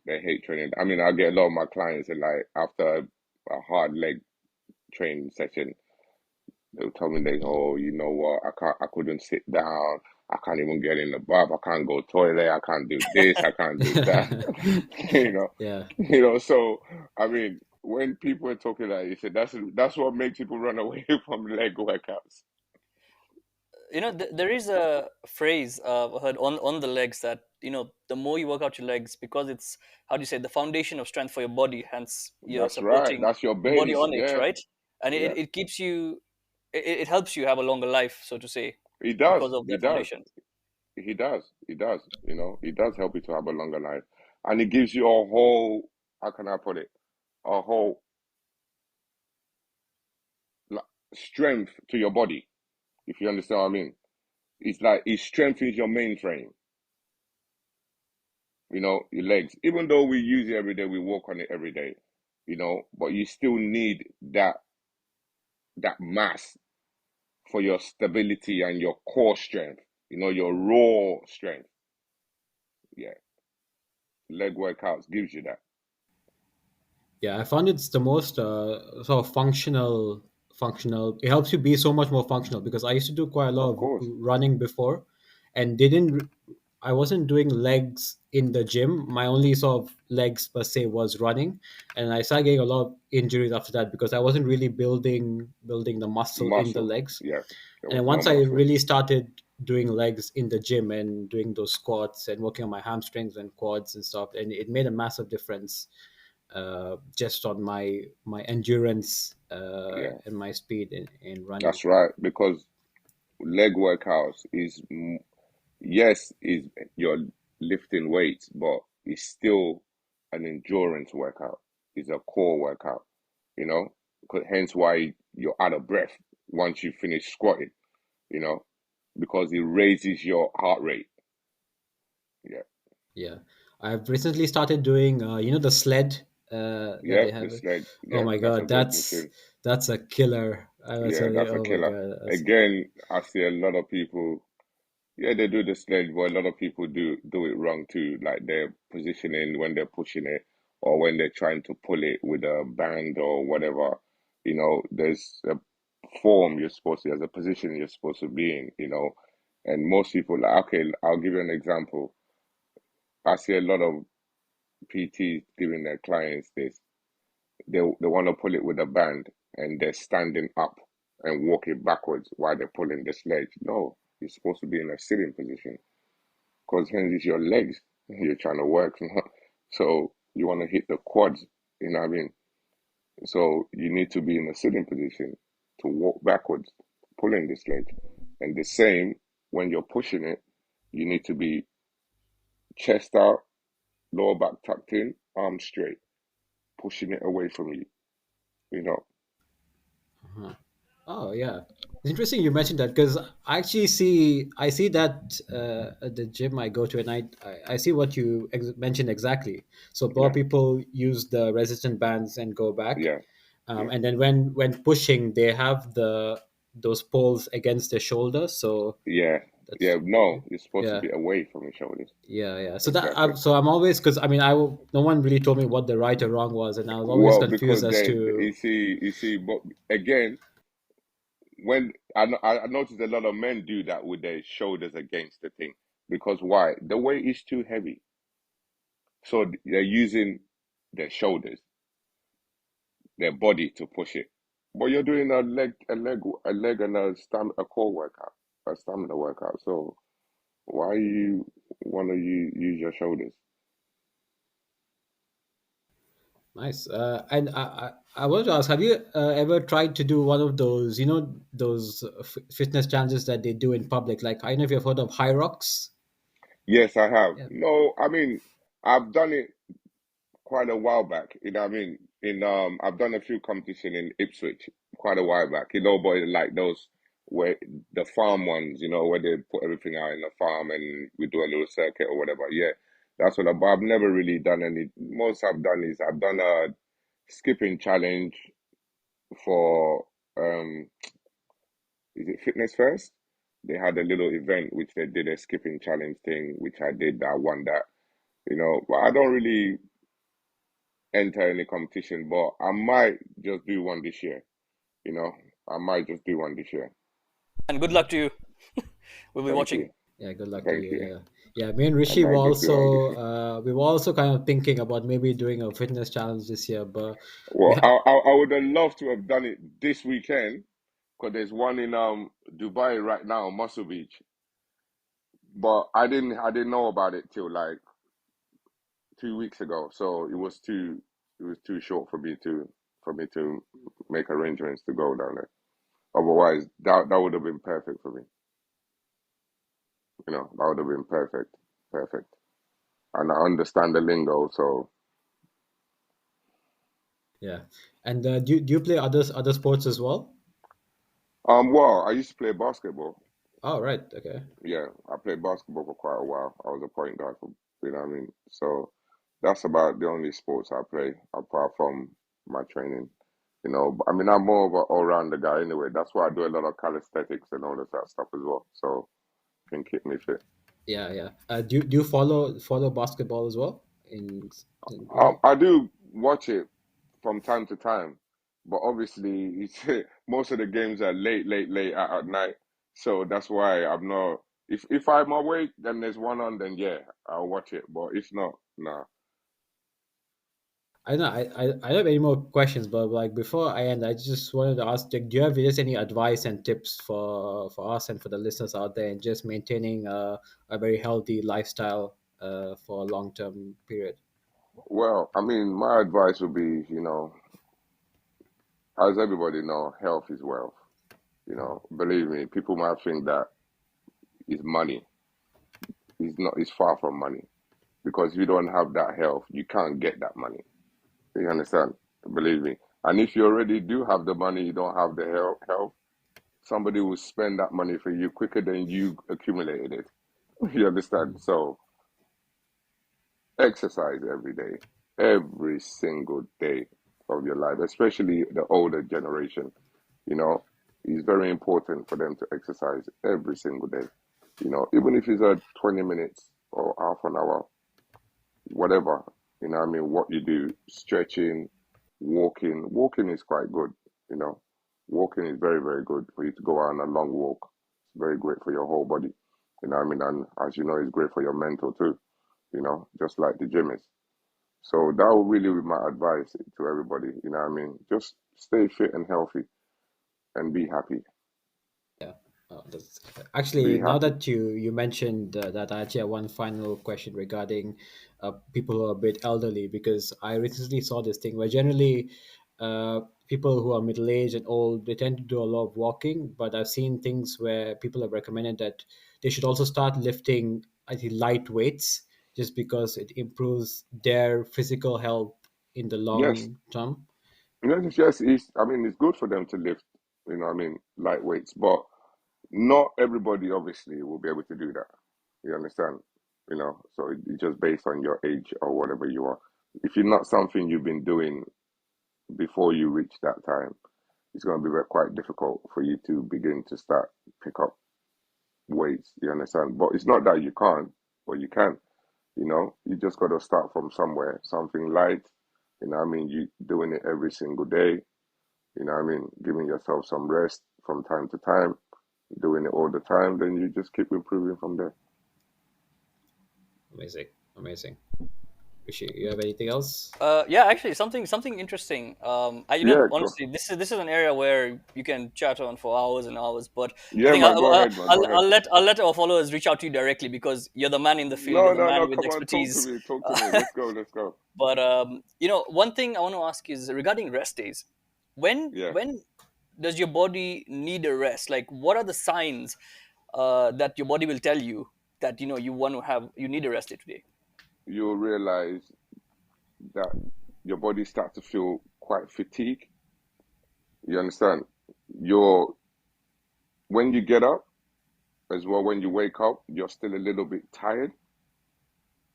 They hate training. I mean, I get a lot of my clients are like after a hard leg training session, they'll tell me oh, you know what, I couldn't sit down. I can't even get in the bath. I can't go toilet. I can't do this. I can't do that. you know, Yeah, So I mean, when people are talking like you said, that's what makes people run away from leg workouts. There is a phrase I heard on the legs that the more you work out your legs, because it's, how do you say, the foundation of strength for your body, hence you're That's right. supporting That's your your body base. on it, Yeah, right? And yeah. it keeps you, it helps you have a longer life, so to say, He does. because of He that does. foundation. He does. He does. He does help you to have a longer life, and it gives you a whole. How can I put it? A whole like, strength to your body. If you understand what I mean, it's like it strengthens your mainframe. Your legs. Even though we use it every day, we walk on it every day. But you still need that mass for your stability and your core strength. Your raw strength. Yeah, leg workouts gives you that. yeah. I found it's the most sort of functional. It helps you be so much more functional because I used to do quite a lot Of of course, running before, and didn't I wasn't doing legs in the gym. My only sort of legs per se was running, and I started getting a lot of injuries after that because I wasn't really building the muscle in the muscle. legs. Yeah, there And was then no once I muscle. really started doing legs in the gym and doing those squats and working on my hamstrings and quads and stuff, and it made a massive difference just on my endurance Yeah, and my speed in running. that's right. Because leg workouts yes, is you're lifting weights, but it's still an endurance workout. It's a core workout, you know. Hence why you're out of breath once you finish squatting, you know, because it raises your heart rate. Yeah. Yeah, I've recently started doing the sled. that they Yep, the have. sledge. Oh Yep, my that's a god, good machine. that's a killer. I will Yeah, tell you. that's a Oh my killer. god. Again, I see a lot of people. Yeah, they do the sledge, but a lot of people do it wrong too. Like they're positioning when they're pushing it, or when they're trying to pull it with a band or whatever. There's a form you're supposed to, there's a position you're supposed to be in. And most people, like, okay, I'll give you an example. I see a lot of PTs giving their clients this. They want to pull it with a band, and they're standing up and walking backwards while they're pulling the sledge. No, you're supposed to be in a sitting position, because hence it's your legs you're trying to work. So you want to hit the quads, you know what I mean? So you need to be in a sitting position to walk backwards, pulling the sledge. And the same when you're pushing it, you need to be chest out, lower back tucked in, arms straight, pushing it away from you, you know. Uh-huh. Oh yeah, it's interesting you mentioned that because I see that at the gym I go to, and I see what you mentioned exactly. So a lot of Yeah, people use the resistant bands and go back, yeah, yeah, and then when pushing they have those poles against their shoulder. So yeah, that's yeah. No, you're supposed to yeah. be away from your shoulders. Yeah. So Exactly. so I'm always because I mean no one really told me what the right or wrong was, and I was always Well, confused because as you to see, but again, when I noticed a lot of men do that with their shoulders against the thing, because why? The weight is too heavy, so they're using their shoulders, their body to push it. But you're doing a leg and a core workout, a stamina workout. So why you want to use your shoulders? nice. And I wanted to ask, have you ever tried to do one of those, those fitness challenges that they do in public? Like, I don't know if you've heard of High Rocks. Yes, I have. Yeah. No, I mean, I've done it quite a while back. You know what I mean? I've done a few competition in Ipswich quite a while back. But like those where the farm ones, where they put everything out in the farm and we do a little circuit or whatever. Yeah, that's what. But I've never really done any. Most I've done is I've done a skipping challenge for is it Fitness First? They had a little event which they did a skipping challenge thing, which I did. I won that. But I don't really enter any competition, but I might just do one this year. You know, I might just do one this year. And good luck to you. We'll be Thank watching. you, Yeah, good luck to thank you. you. Yeah. Yeah, me and I Rishi were might just do one this also year. we were also kind of thinking about maybe doing a fitness challenge this year, but we Well, have I would have loved to have done it this weekend, because there's one in Dubai right now, Muscle Beach. But I didn't know about it till like 2 weeks ago, so it was too short for me to make arrangements to go down there. Otherwise, that would have been perfect for me. That would have been perfect, perfect. And I understand the lingo, so yeah. And do you play other sports as well? well, I used to play basketball. Oh, right. Okay. Yeah, I played basketball for quite a while. I was a point guard for, you know what I mean? So that's about the only sports I play apart from my training. But, I mean, I'm more of an all-rounder guy anyway. That's why I do a lot of calisthenics and all of that stuff as well. So can keep me fit. Yeah. Do you follow basketball as well? Yeah. I do watch it from time to time, but obviously most of the games are late, late, late at night. So that's why I'm not. If I'm awake, then there's one on, then yeah, I'll watch it. But if not, nah. I know I don't have any more questions, but like before I end, I just wanted to ask, like, do you have just any advice and tips for us and for the listeners out there in just maintaining a very healthy lifestyle for a long term period? Well, I mean, my advice would be, as everybody know, health is wealth. Believe me, people might think that is money. It's not. It's far from money, because if you don't have that health, you can't get that money. You understand? Believe me. And if you already do have the money, you don't have the health, somebody will spend that money for you quicker than you accumulated it. You understand? So exercise every day. every single day of your life, especially the older generation. You know, it's very important for them to exercise every single day. Even if it's a 20 minutes or half an hour, whatever, what I mean, what you do, stretching, walking. Walking is quite good, you know. Walking is very, very good for you to go on a long walk. It's very great for your whole body. I mean? And as you know, it's great for your mental too, just like the gym is. So that would really be my advice to everybody, I mean? Just stay fit and healthy and be happy. Yeah. That's, Be actually, now happy. that you mentioned that, I actually have one final question regarding people who are a bit elderly, because I recently saw this thing where generally uh, people who are middle aged and old, they tend to do a lot of walking, but I've seen things where people have recommended that they should also start lifting, I think, light weights, just because it improves their physical health in the Yes. long term. Yes, I mean, it's good for them to lift, I mean, light weights, but not everybody obviously will be able to do that. You understand? So it's just based on your age or whatever you are. If you're not something you've been doing before you reach that time, it's going to be quite difficult for you to begin to start pick up weights. You understand? But it's not that you can't, but you can. You just got to start from somewhere, something light. I mean, you doing it every single day. I mean, giving yourself some rest from time to time, doing it all the time, then you just keep improving from there. Amazing, amazing. Appreciate you. Have anything else? Yeah, actually, something interesting. Yeah, go. Honestly, this is an area where you can chat on for hours and hours. But I Yeah, think man, go ahead, man, go ahead. I'll let our followers reach out to you directly because you're the man in the field. No, You're the no, man no, with come on, expertise. talk to me. Let's go, let's go. But one thing I want to ask is regarding rest days. Yeah, When does your body need a rest? Like, what are the signs that your body will tell you that you need a rest day today? you'll realize that your body starts to feel quite fatigued. You understand? You're When you get up, as well, when you wake up, you're still a little bit tired,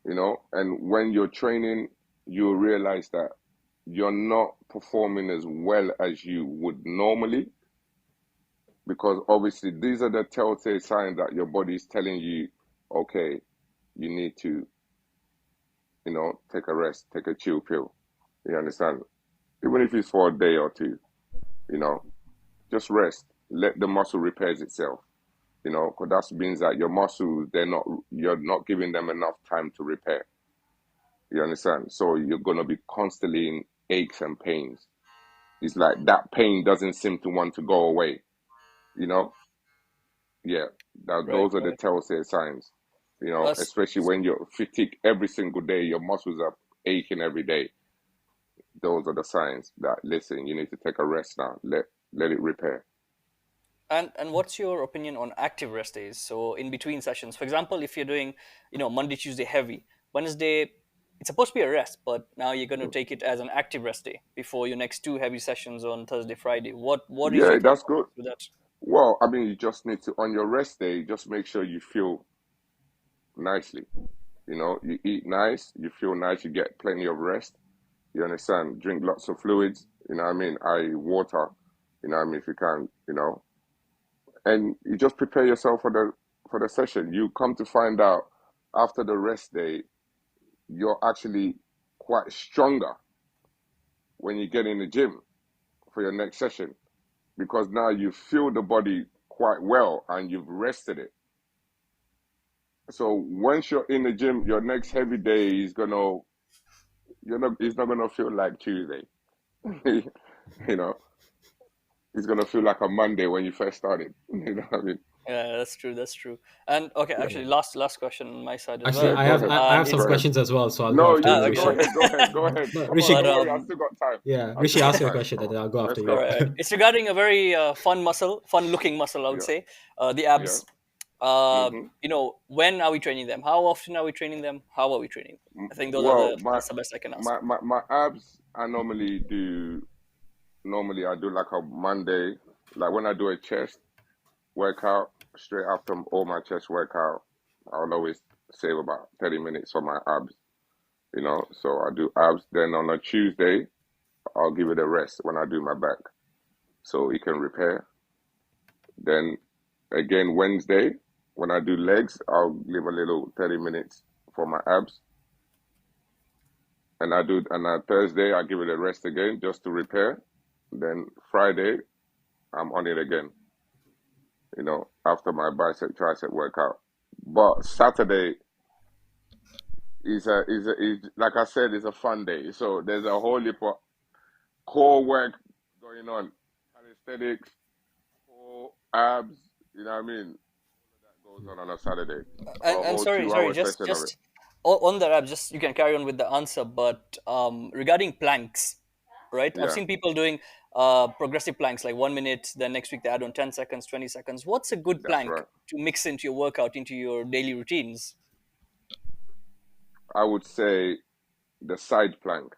and when you're training, you'll realize that you're not performing as well as you would normally, because obviously these are the telltale signs that your body is telling you, okay, you need to, take a rest, take a chill pill. You understand? Even if it's for a day or two, you know, just rest. Let the muscle repairs itself. Because that means that your muscles, you're not giving them enough time to repair. You understand? So you're gonna be constantly in aches and pains. It's like that pain doesn't seem to want to go away. You know? Yeah. Right, Those are the right. telltale signs. Us. Especially when you're fatigued every single day, your muscles are aching every day. Those are the signs that, listen, you need to take a rest now. Let it repair. And what's your opinion on active rest days? So in between sessions, for example, if you're doing, Monday, Tuesday heavy, Wednesday, it's supposed to be a rest, but now you're going to take it as an active rest day before your next two heavy sessions on Thursday, Friday. What is your Yeah, thought that's good. process with that? Well, I mean, you just need to, on your rest day, just make sure you feel nicely. You eat nice, you feel nice, you get plenty of rest. You understand? Drink lots of fluids, what I mean? Water, what I mean? If you can, and you just prepare yourself for the session. You come to find out after the rest day, you're actually quite stronger when you get in the gym for your next session, because now you feel the body quite well and you've rested it. So once you're in the gym, your next heavy day is gonna it's not gonna feel like Tuesday. you know, it's gonna feel like a Monday when you first started. You know what I mean? Yeah, that's true. That's true. And okay, Yeah. actually, last question on my side as Actually, well. Yeah, I go have ahead. I And have Go some it's ahead. questions as well, so I'll go No, after you, go Rishi. okay. ahead. Go ahead. Go ahead. No, Come on, Rishi, But don't worry. I still got time. yeah, I still Rishi, got ask your time. question, and then I'll go after Let's all you. go. right, it's regarding a very fun looking muscle, I would Yeah. say, the Yeah. abs. hmm When are we training them? How often are we training them? How are we training them? I think Well, that's the best I can ask. my abs, normally I do like a Monday, like when I do a chest workout, straight after all my chest workout, I'll always save about 30 minutes for my abs. you know. So I do abs. Then on a Tuesday, I'll give it a rest when I do my back, so it can repair. Then again Wednesday, when I do legs, I'll leave a little 30 minutes for my abs. And on Thursday, I give it a rest again just to repair. Then Friday, I'm on it again, you know, after my bicep tricep workout. But Saturday is like I said, is a fun day. So there's a whole heap of core work going on, calisthenics, core abs. You know what I mean? That goes on a Saturday. A And whole sorry, 2 hour just session of it. just on that app, just you can carry on with the answer. But regarding planks, right? I've Yeah, seen people doing progressive planks, like 1 minute. Then next week they add on 10 seconds, 20 seconds. What's a good that's plank right. to mix into your workout, into your daily routines? I would say the side plank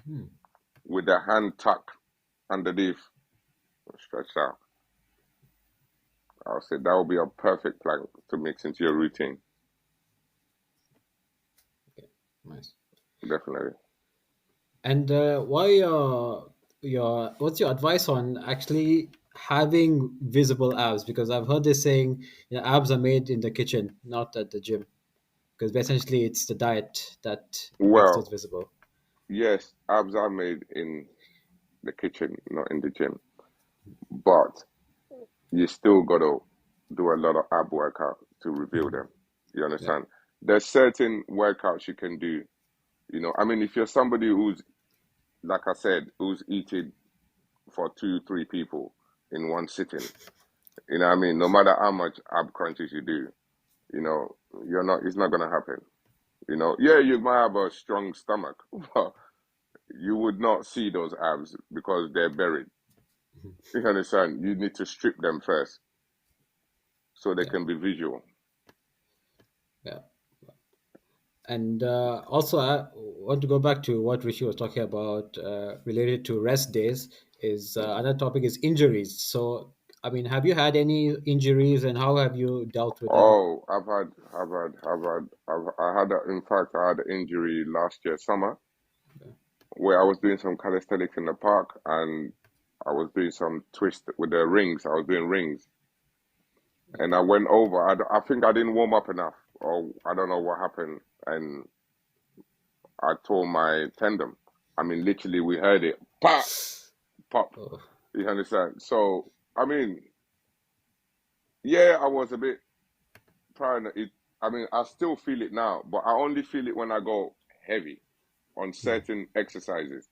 Hmm. with the hand tucked underneath, stretched out. I'll say that would be a perfect plank to mix into your routine. Okay, nice. Definitely. And why your what's your advice on actually having visible abs? Because I've heard this saying, abs are made in the kitchen, not at the gym. Because essentially, it's the diet that makes those Well, visible. yes, abs are made in the kitchen, not in the gym, but you still gotta do a lot of ab workout to reveal Mhm. them. You Yeah. understand? There's certain workouts you can do. You know, I mean, if you're somebody who's, like I said, who's eating for two, three people in one sitting, you know what I mean? No matter how much ab crunches you do, you know, it's not gonna happen. You know, yeah, you might have a strong stomach, but you would not see those abs because they're buried. Mhm. You understand? You need to strip them first so they Yeah. can be visual. Yeah. And also, I want to go back to what Rishi was talking about related to rest days. Is Mm. another topic is injuries. So, I mean, have you had any injuries, and how have you dealt with them? Oh, I had, in fact, I had an injury last year summer where I was doing some calisthenics in the park and I was doing some twist with the rings. I was doing rings and I went over. I think I didn't warm up enough or I don't know what happened and I tore my tendon. I mean, literally, we heard it pop, pop. Oh, You understand? So, I mean, yeah, I was a bit prior. I mean, I still feel it now, but I only feel it when I go heavy on certain exercises,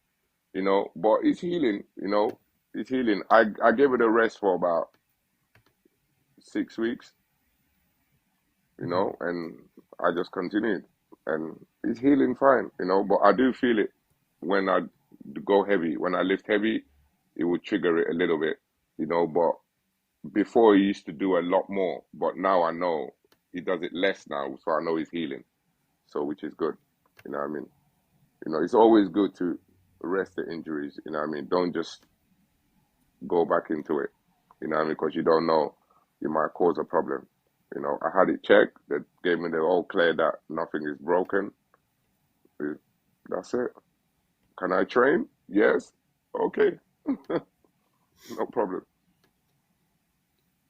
you know. But it's healing, you know. It's healing. I gave it a rest for about 6 weeks, you mhm. know, and I just continued, and it's healing fine, you know. But I do feel it when I go heavy. When I lift heavy, it would trigger it a little bit, you know. But before he used to do a lot more, but now I know he does it less now, so I know he's healing. So which is good. You know what I mean? You know, it's always good to rest the injuries, you know what I mean? Don't just go back into it. You know what I mean? Because you don't know, you might cause a problem. You know, I had it checked, they gave me the all clear that nothing is broken. Uh, That's it. Can I train? Yes. Okay. No problem.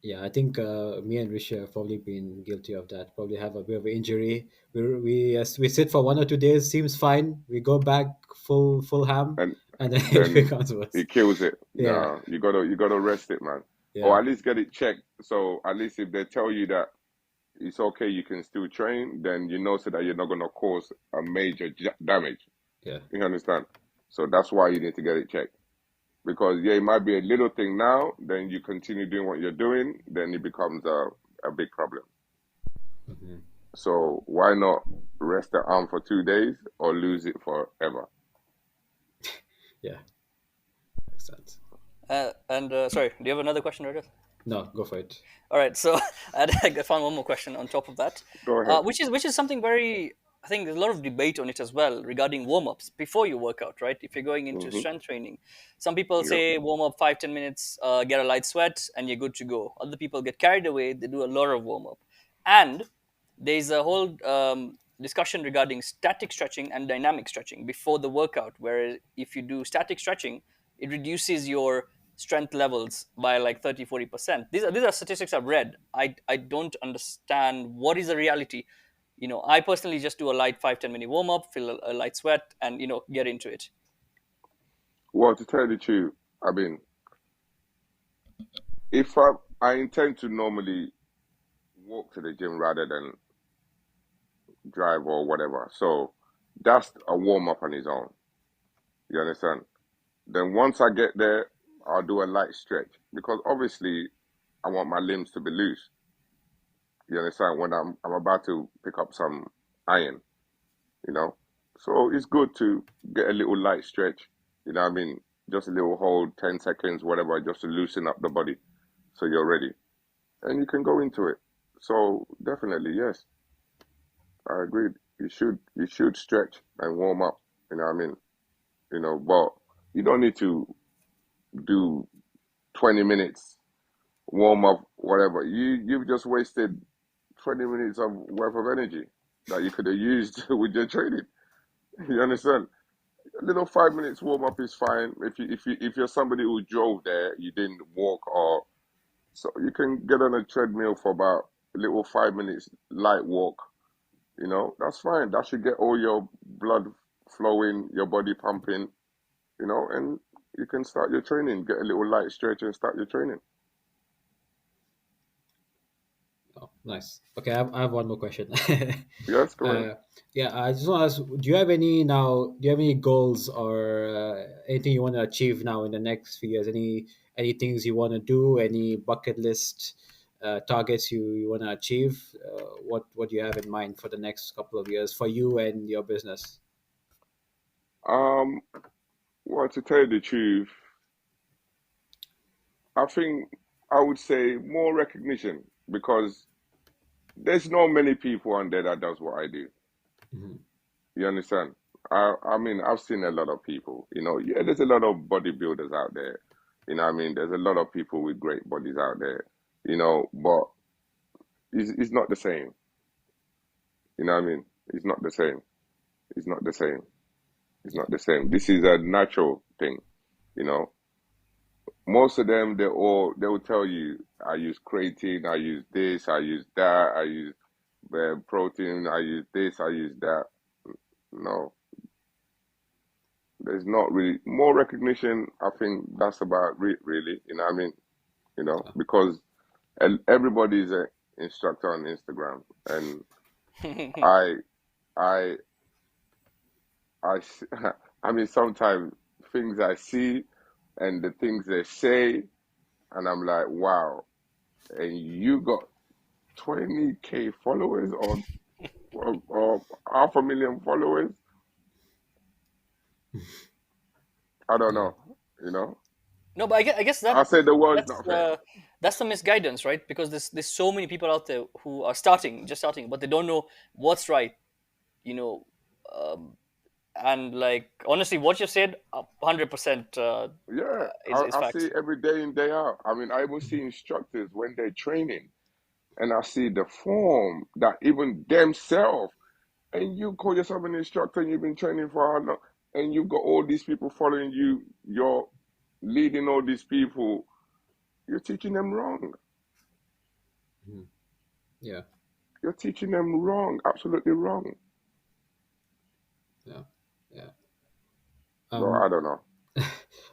Yeah, I think me and Rishi have probably been guilty of that. Probably have a bit of an injury. We sit for 1 or 2 days, seems fine. We go back full ham, And and then it then becomes worse. it kills it. Yeah, No, you gotta rest it, man. Or yeah, at least get it checked. So at least if they tell you that it's okay, you can still train, then you know so that you're not gonna cause a major damage. yeah, You understand? So that's why you need to get it checked. Because yeah, it might be a little thing now, then you continue doing what you're doing, then it becomes a big problem. hmm, So why not rest the arm for 2 days or lose it forever? yeah. Makes sense. And sorry, do you have another question, Rajat? No, go for it. All right, so I found one more question on top of that, Go ahead. which is something very. I think there's a lot of debate on it as well regarding warm ups before you work out, right? If you're going into Hmm. strength training, some people Yep. say warm up 5-10 minutes, get a light sweat, and you're good to go. Other people get carried away; they do a lot of warm up, and there's a whole discussion regarding static stretching and dynamic stretching before the workout, where if you do static stretching, it reduces your strength levels by like 30-40%. These are statistics I've read. I don't understand what is the reality. I personally just do a light 5-10 minute warm up, feel a light sweat, and get into it. Well, to tell you the truth, I mean, if I intend to normally walk to the gym rather than drive or whatever. So that's a warm up on its own. You understand? Then once I get there, I'll do a light stretch because obviously I want my limbs to be loose. You understand? When I'm about to pick up some iron, you know. So it's good to get a little light stretch. You know what I mean? Just a little hold, 10 seconds, whatever, just to loosen up the body so you're ready. And you can go into it. So definitely, yes, I agree. You should stretch and warm up. You know what I mean? But you don't need to do 20 minutes warm up, whatever. You've just wasted 20 minutes of worth of energy that you could have used with your training. You understand? A little 5 minutes warm up is fine. If you're somebody who drove there, you didn't walk, or so you can get on a treadmill for about a little 5 minutes light walk. That's fine. That should get all your blood flowing, your body pumping, and you can start your training. Get a little light stretch and start your training. Oh, nice. Okay, I have one more question. Yes, go ahead. uh, yeah, I just want to ask: Do you have any now? Do you have any goals or anything you want to achieve now in the next few years? Any things you want to do? Any bucket list targets you want to achieve? What do you have in mind for the next couple of years for you and your business? Um, well, to tell you the truth, I think I would say more recognition because there's not many people on there that does what I do. Mhm. You understand? I mean, I've seen a lot of people. Yeah, there's a lot of bodybuilders out there. I mean, there's a lot of people with great bodies out there. But it's not the same. You know what I mean? It's not the same. It's not the same. It's Yeah. not the same. This is a natural thing. You know, most of them they will tell you, I use creatine, I use this, I use that, I use protein, I use this, I use that. No, there's not really more recognition. I think that's about it, really. You know what I mean? Because everybody's an instructor on Instagram, and I, I, I mean, sometimes things I see and the things they say, and I'm like, wow, and you got 20K followers or half a million followers. I don't Yeah. know. You know, No, but I guess I that say the world's that's not fair. that's the misguidance, right? Because there's so many people out there who are just starting, but they don't know what's right. You know, um, and like honestly, what you said, 100% Yeah, is I see facts. it every day in, day out. I mean, I even see instructors when they're training, and I see the form that even themselves, and you call yourself an instructor, and you've been training for how long, and you've got all these people following you, you're leading all these people, you're teaching them wrong. Mhm. Yeah. You're teaching them wrong, absolutely wrong. Yeah. Yeah. So Um, I don't know.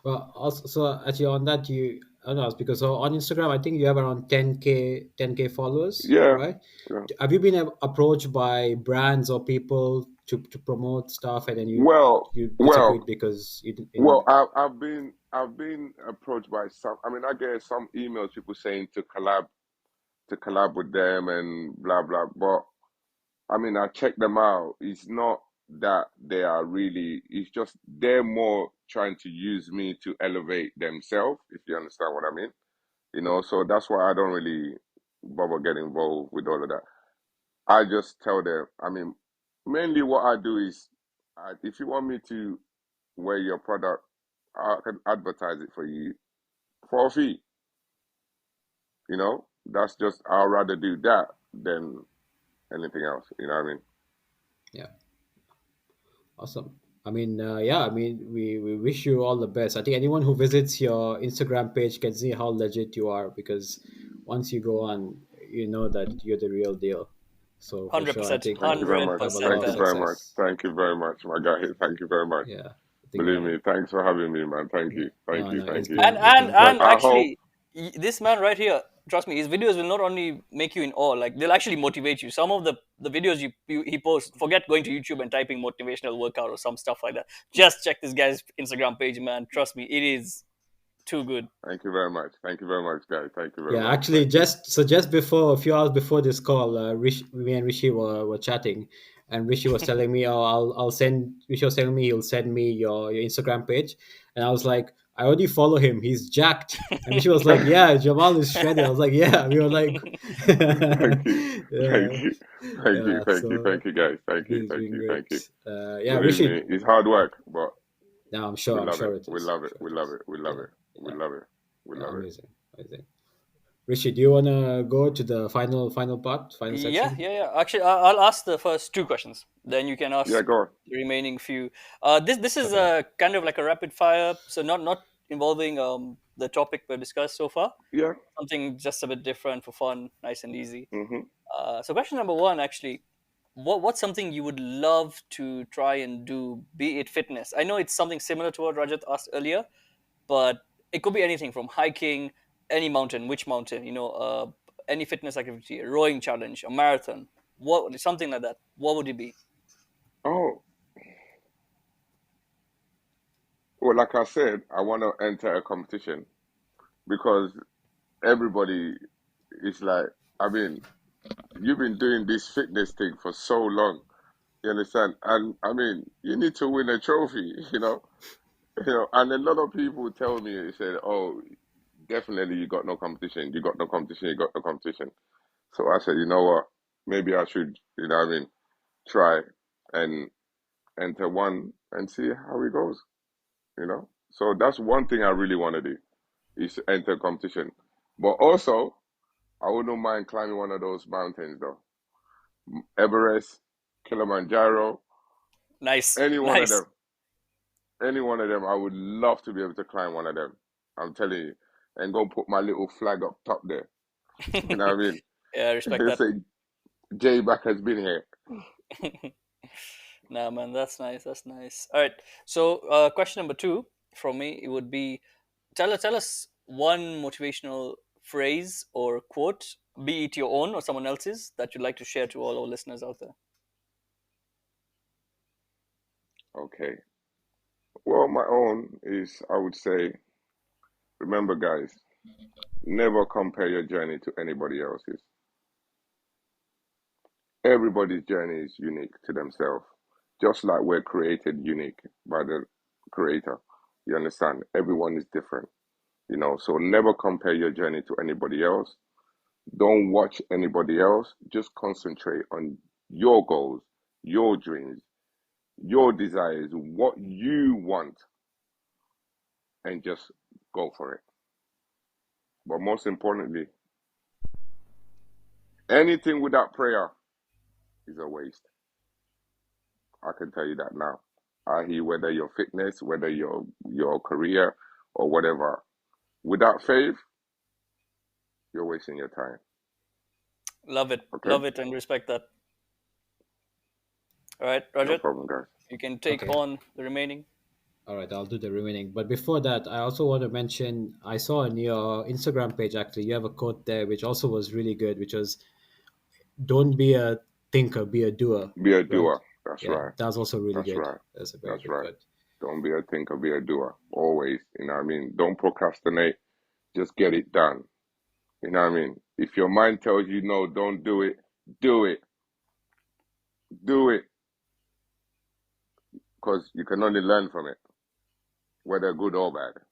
Well, also, so actually on that, I don't know, it's because so on Instagram, I think you have around 10K followers, Yeah, right? yeah. Have you been approached by brands or people to promote stuff, and then you Well, you disagreed well, because you well. didn't? I've been approached by some. I mean, I get some emails people saying to collab with them and blah blah. But I mean, I check them out. It's not that they are really. It's just they're more trying to use me to elevate themselves. If you understand what I mean. So that's why I don't really bother getting involved with all of that. I just tell them. I mean, mainly what I do is, if you want me to wear your product, I can advertise it for you for a fee. That's just I'd rather do that than anything else. You know what I mean? Yeah, awesome. I mean, yeah, I mean, we wish you all the best. I think anyone who visits your Instagram page can see how legit you are, because once you go on, you know that you're the real deal. So for Hundred sure, I percent, think Thank you very hundred much. you have a percent, lot Thank of you man. very much. success. Thank you very much, my guy. Thank you very much. Yeah, I think Believe me, thanks for having me, man. Thank yeah. you. Thank No, you. no, Thank you. it's been great. And I hope, actually, this man right here, trust me, his videos will not only make you in awe, like they'll actually motivate you. Some of the videos he posts, forget going to YouTube and typing motivational workout or some stuff like that. Just check this guy's Instagram page, man. Trust me, it is too good. thank you very much. Thank you very much, guys. Thank you very Yeah, much. actually, Thank you. just before, a few hours before this call, me and Rishi were chatting, and Rishi was telling me, "Oh, I'll send." Rishi was telling me he'll send me your Instagram page, and I was like, "I already follow him. He's jacked." And Rishi was like, "Yeah, Jamal is shredded." I was like, "Yeah." We were like, Thank you. "Yeah, Thank you. Thank you. yeah." Thank you. So Thank you, guys. I Thank think you. it's Thank been you. Thank you. great. Yeah, Believe Rishi. me, it's hard work, but No, we I'm love it. sure it We is. love I'm it. sure We it love is. it. We love Yeah, it. We yeah, love it. We yeah. love it. Amazing, amazing. Rishi, do you want to go to the final part, final Yeah, section? yeah, yeah. Actually, I'll ask the first two questions. Then you can Yeah, ask go on. the remaining few. This is Okay. kind of like a rapid fire, so not involving the topic we discussed so far. Yeah. Something just a bit different for fun, nice and easy. Mm-hmm. So question number one, actually, what's something you would love to try and do? Be it fitness. I know it's something similar to what Rajat asked earlier, but it could be anything from hiking, any mountain, which mountain, any fitness activity, a rowing challenge, a marathon, something like that. What would it be? Oh, well, like I said, I want to enter a competition because everybody is like, I mean, you've been doing this fitness thing for so long. You understand? And I mean, you need to win a trophy, And a lot of people tell me, they said, "Oh, definitely, you got no competition. You got no competition. You got no competition." So I said, you know what? Maybe I should, try and enter one and see how it goes. So that's one thing I really want to do is to enter competition. But also, I wouldn't mind climbing one of those mountains though. Everest, Kilimanjaro, Nice, any one of nice. them. Any one of them, I would love to be able to climb one of them. I'm telling you. And go put my little flag up top there. You know what I mean? Yeah, I respect that. Say, Jay back has been here. Nah, man, that's nice. That's nice. All right. So, question number two from me, it would be tell us one motivational phrase or quote, be it your own or someone else's, that you'd like to share to all our listeners out there. Okay. Well, my own is, I would say, remember, guys, never compare your journey to anybody else's. Everybody's journey is unique to themselves, just like we're created unique by the creator. You understand? Everyone is different. So never compare your journey to anybody else. Don't watch anybody else. Just concentrate on your goals, your dreams, your desires, what you want, and just go for it. But most importantly, anything without prayer is a waste. I can tell you that now. I.e., whether your fitness, whether your career, or whatever. Without faith, you're wasting your time. Okay? Love it, and respect that. All right, No Rajat, problem, guys. you can take Okay. on the remaining. All right. I'll do the remaining. But before that, I also want to mention I saw on your Instagram page actually you have a quote there which also was really good, which was "Don't be a thinker, be a doer." Be a Right? doer. That's Yeah, right. that's also really That's good. right. That's a very That's good right. quote. Don't be a thinker, be a doer. Always. You know what I mean? Don't procrastinate. Just get it done. You know what I mean? If your mind tells you no, don't do it, do it. Do it. Because you can only learn from it, whether good or bad.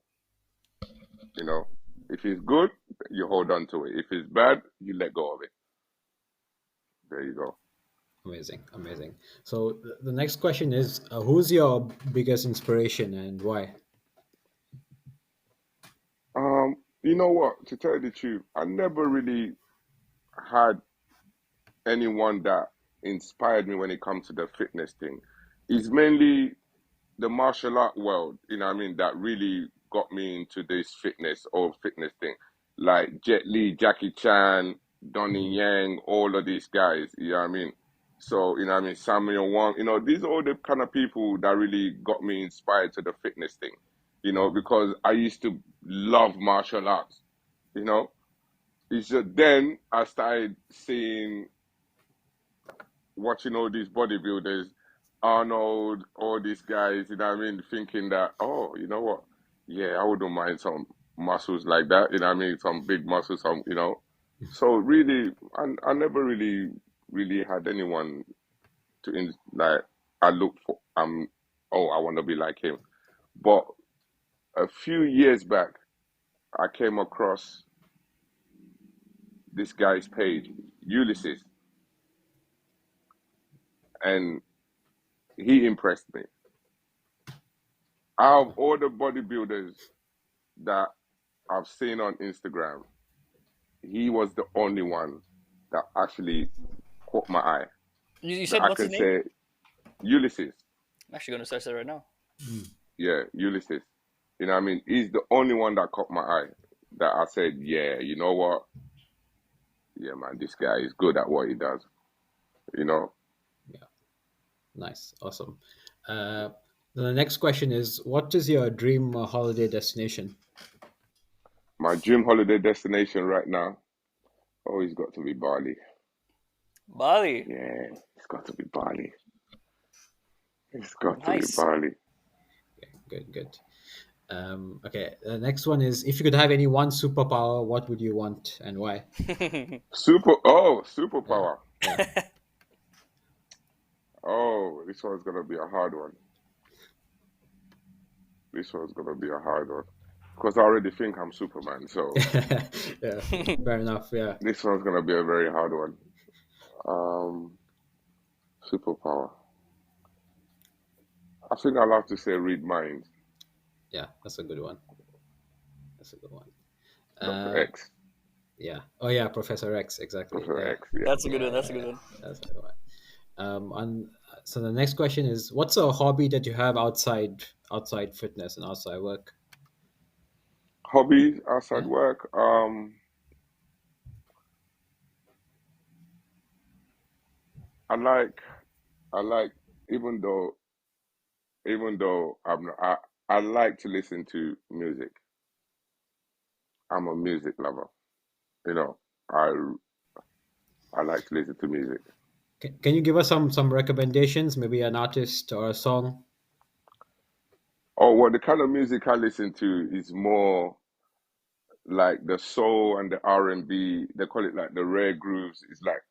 You know? If it's good, you hold on to it. If it's bad, you let go of it. There you go. Amazing, amazing. So the next question is, who's your biggest inspiration and why? You know what? To tell you the truth, I never really had anyone that. inspired me when it comes to the fitness thing is mainly the martial art world, you know what I mean, that really got me into this fitness thing. Like Jet Li, Jackie Chan, Donnie Mhm. Yang, all of these guys, you know what I mean? So, you know what I mean, Samuel Wong, these are all the kind of people that really got me inspired to the fitness thing, Mhm. because I used to love martial arts, you know? It's just then I started seeing watching all these bodybuilders, Arnold, all these guys, you know what I mean, thinking that, oh, you know what? Yeah, I wouldn't mind some muscles like that, you know what I mean? Some big muscles, some. So really, I never really had anyone like, I look for, oh, I want to be like him. But a few years back, I came across this guy's page, Ulysses, and he impressed me. Out of all the bodybuilders that I've seen on Instagram, he was the only one that actually caught my eye. You That said I what's can his name? say, Ulysses, I'm actually going to search that right now. Mm. yeah, Ulysses. You know what I mean? He's the only one that caught my eye. That I said, yeah, you know what? Yeah, man, this guy is good at what he does. You know, Yeah, nice, awesome. Uh, the next question is, what is your dream holiday destination? my dream holiday destination right now. Oh, he's got to be Bali. Bali. Yeah, it's got to be Bali. It's got to be Nice. Bali. Okay, good, good. Okay, the next one is, if you could have any one superpower, what would you want and why? Superpower. Yeah, yeah. Oh, this one's gonna be a hard one. This one's gonna be a hard one because I already think I'm Superman. So Yeah, fair enough. Yeah, this one's gonna be a very hard one. Um, Superpower. I think I'll have to say read minds. yeah, that's a good one. That's a good one. Doctor Uh, X. yeah. Oh, yeah, Professor X. Exactly. Professor Yeah, X. Yeah. That's a good yeah, one. yeah, That's a good yeah. one. That's a good one. And so the next question is, what's a hobby that you have outside fitness and outside work? Hobbies outside Yeah. work. I like. I like. Even though. Even though I'm. Not, I like to listen to music. I'm a music lover. You know. I. I like to listen to music. Can you give us some recommendations? Maybe an artist or a song? Oh, well, the kind of music I listen to is more like the soul and the R&B. They call it like the rare grooves. It's like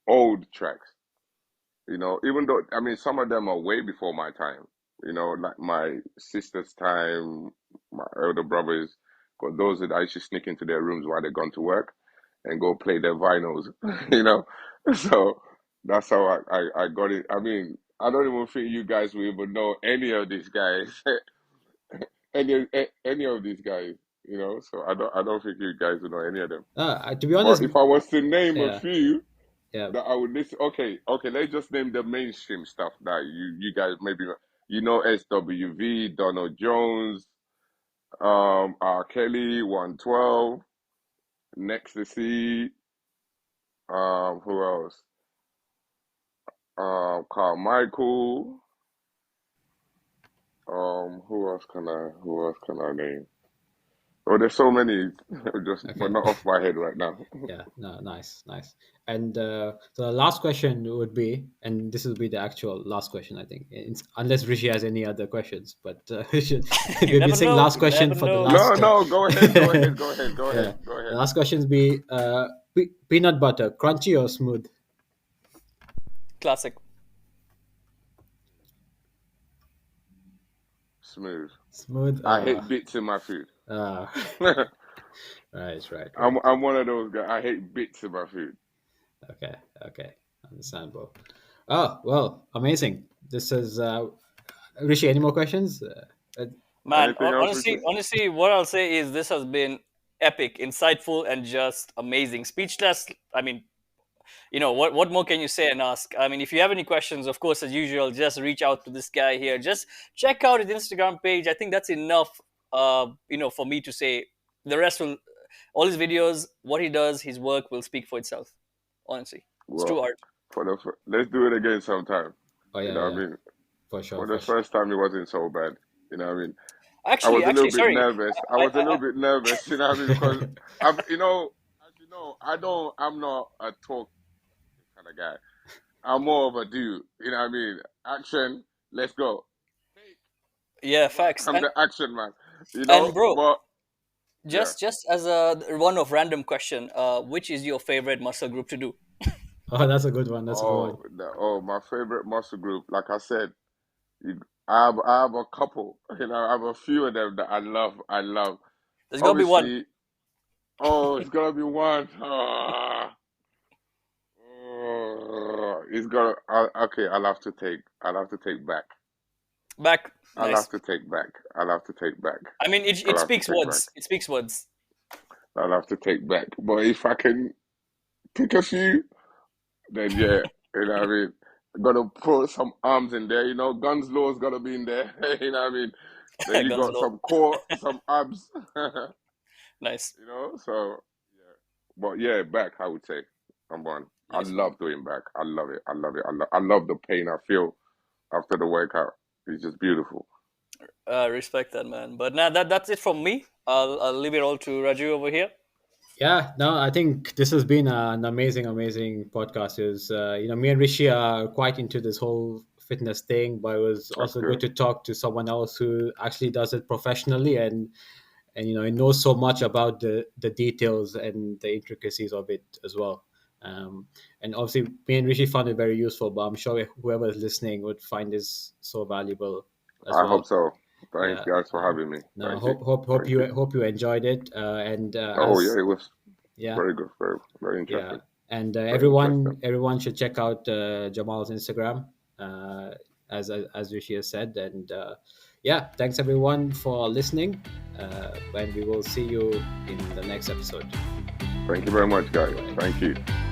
old tracks. Even though I mean some of them are way before my time. Like my sister's time, my elder brothers, got those that I used to sneak into their rooms while they're gone to work and go play their vinyls. you know, so that's how I got it. I mean, I don't even think you guys will even know any of these guys, any of these guys. So I don't think you guys will know any of them. To be But honest, if I was to name a yeah, few yeah. that I would listen. Okay, okay. Let's just name the mainstream stuff that you guys maybe SWV, Donald Jones, R. Kelly, 112, Nexusy, who else? Carmichael. Who else can I name? Oh, there's so many, just but Okay. not off my head right now. Yeah, no, nice, nice. And so the last question would be, and this will be the actual last question, I think, unless Rishi has any other questions. But You we've been never saying know. last You question never for the know. No, last. no. Go ahead. Go ahead. Go ahead. Go ahead. Yeah, Go the ahead. last questions be peanut butter, crunchy or smooth? Classic. Smooth. Smooth. I hate bits in my food. Uh, right, right, I'm right. I'm one of those guys. I hate bits in my food. Okay, okay, understandable. Oh well, amazing. This is Rishi. Any more questions? Man, Anything else, honestly, Richie? honestly, what I'll say is this has been epic, insightful, and just amazing. Speechless. I mean, what more can you say and ask? I mean, if you have any questions, of course, as usual, just reach out to this guy here. Just check out his Instagram page. I think that's enough. For me to say the rest will, all his videos, what he does, his work will speak for itself. Honestly, it's true Well, art. let's do it again sometime. Oh You yeah, know what I yeah, mean? for sure, For the for sure. first time, it wasn't so bad. You know what I mean? I Actually, was a little actually, bit sorry. nervous. I I, was a I, little I, bit nervous, you know what I mean? Because as you know, I'm not a talk kind of guy. I'm more of a do. You know what I mean? Action, let's go. yeah, I'm facts. the action man. And bro, But yeah. just as a one of random question, which is your favorite muscle group to do? Oh, that's a good one. That's a good one. My favorite muscle group. Like I said, I have a couple. I have a few of them that I love. I love. There's got to be one. Obviously, oh, it's gonna be one. It's gonna. Okay, I'll have to take back. Back, I'll nice. have to take back. I'll have to take back. I mean, I'll it have to speaks take back. words. It speaks words. I'll have to take back. But if I can pick a few, then yeah, you know what I mean. Gotta put some arms in there. Guns law's gotta be in there. You know what I mean. Then you Guns got low. some core, some abs. Nice, So yeah. But yeah, back I would say I'm one. I nice, man. love doing back. I love it. I love it. I love the pain I feel after the workout. It's just beautiful. Respect that, man. But now that's it from me. I'll leave it all to Raju over here. Yeah, no, I think this has been an amazing, amazing podcast. Is me and Rishi are quite into this whole fitness thing, but it was That's also good good. to talk to someone else who actually does it professionally and he knows so much about the details and the intricacies of it as well. And obviously, me and Rishi found it very useful, but I'm sure whoever is listening would find this so valuable as I hope well. so. Thanks Yeah. guys for having me. No, Thank you. hope Thank you. you enjoyed it. And Oh as yeah, it was yeah, very good. Very very yeah, interesting. and Very interesting. everyone should check out Jamal's Instagram, uh, as Rishi has said. And yeah, thanks everyone for listening. And we will see you in the next episode. Thank you very much, guys. Bye. Thank you.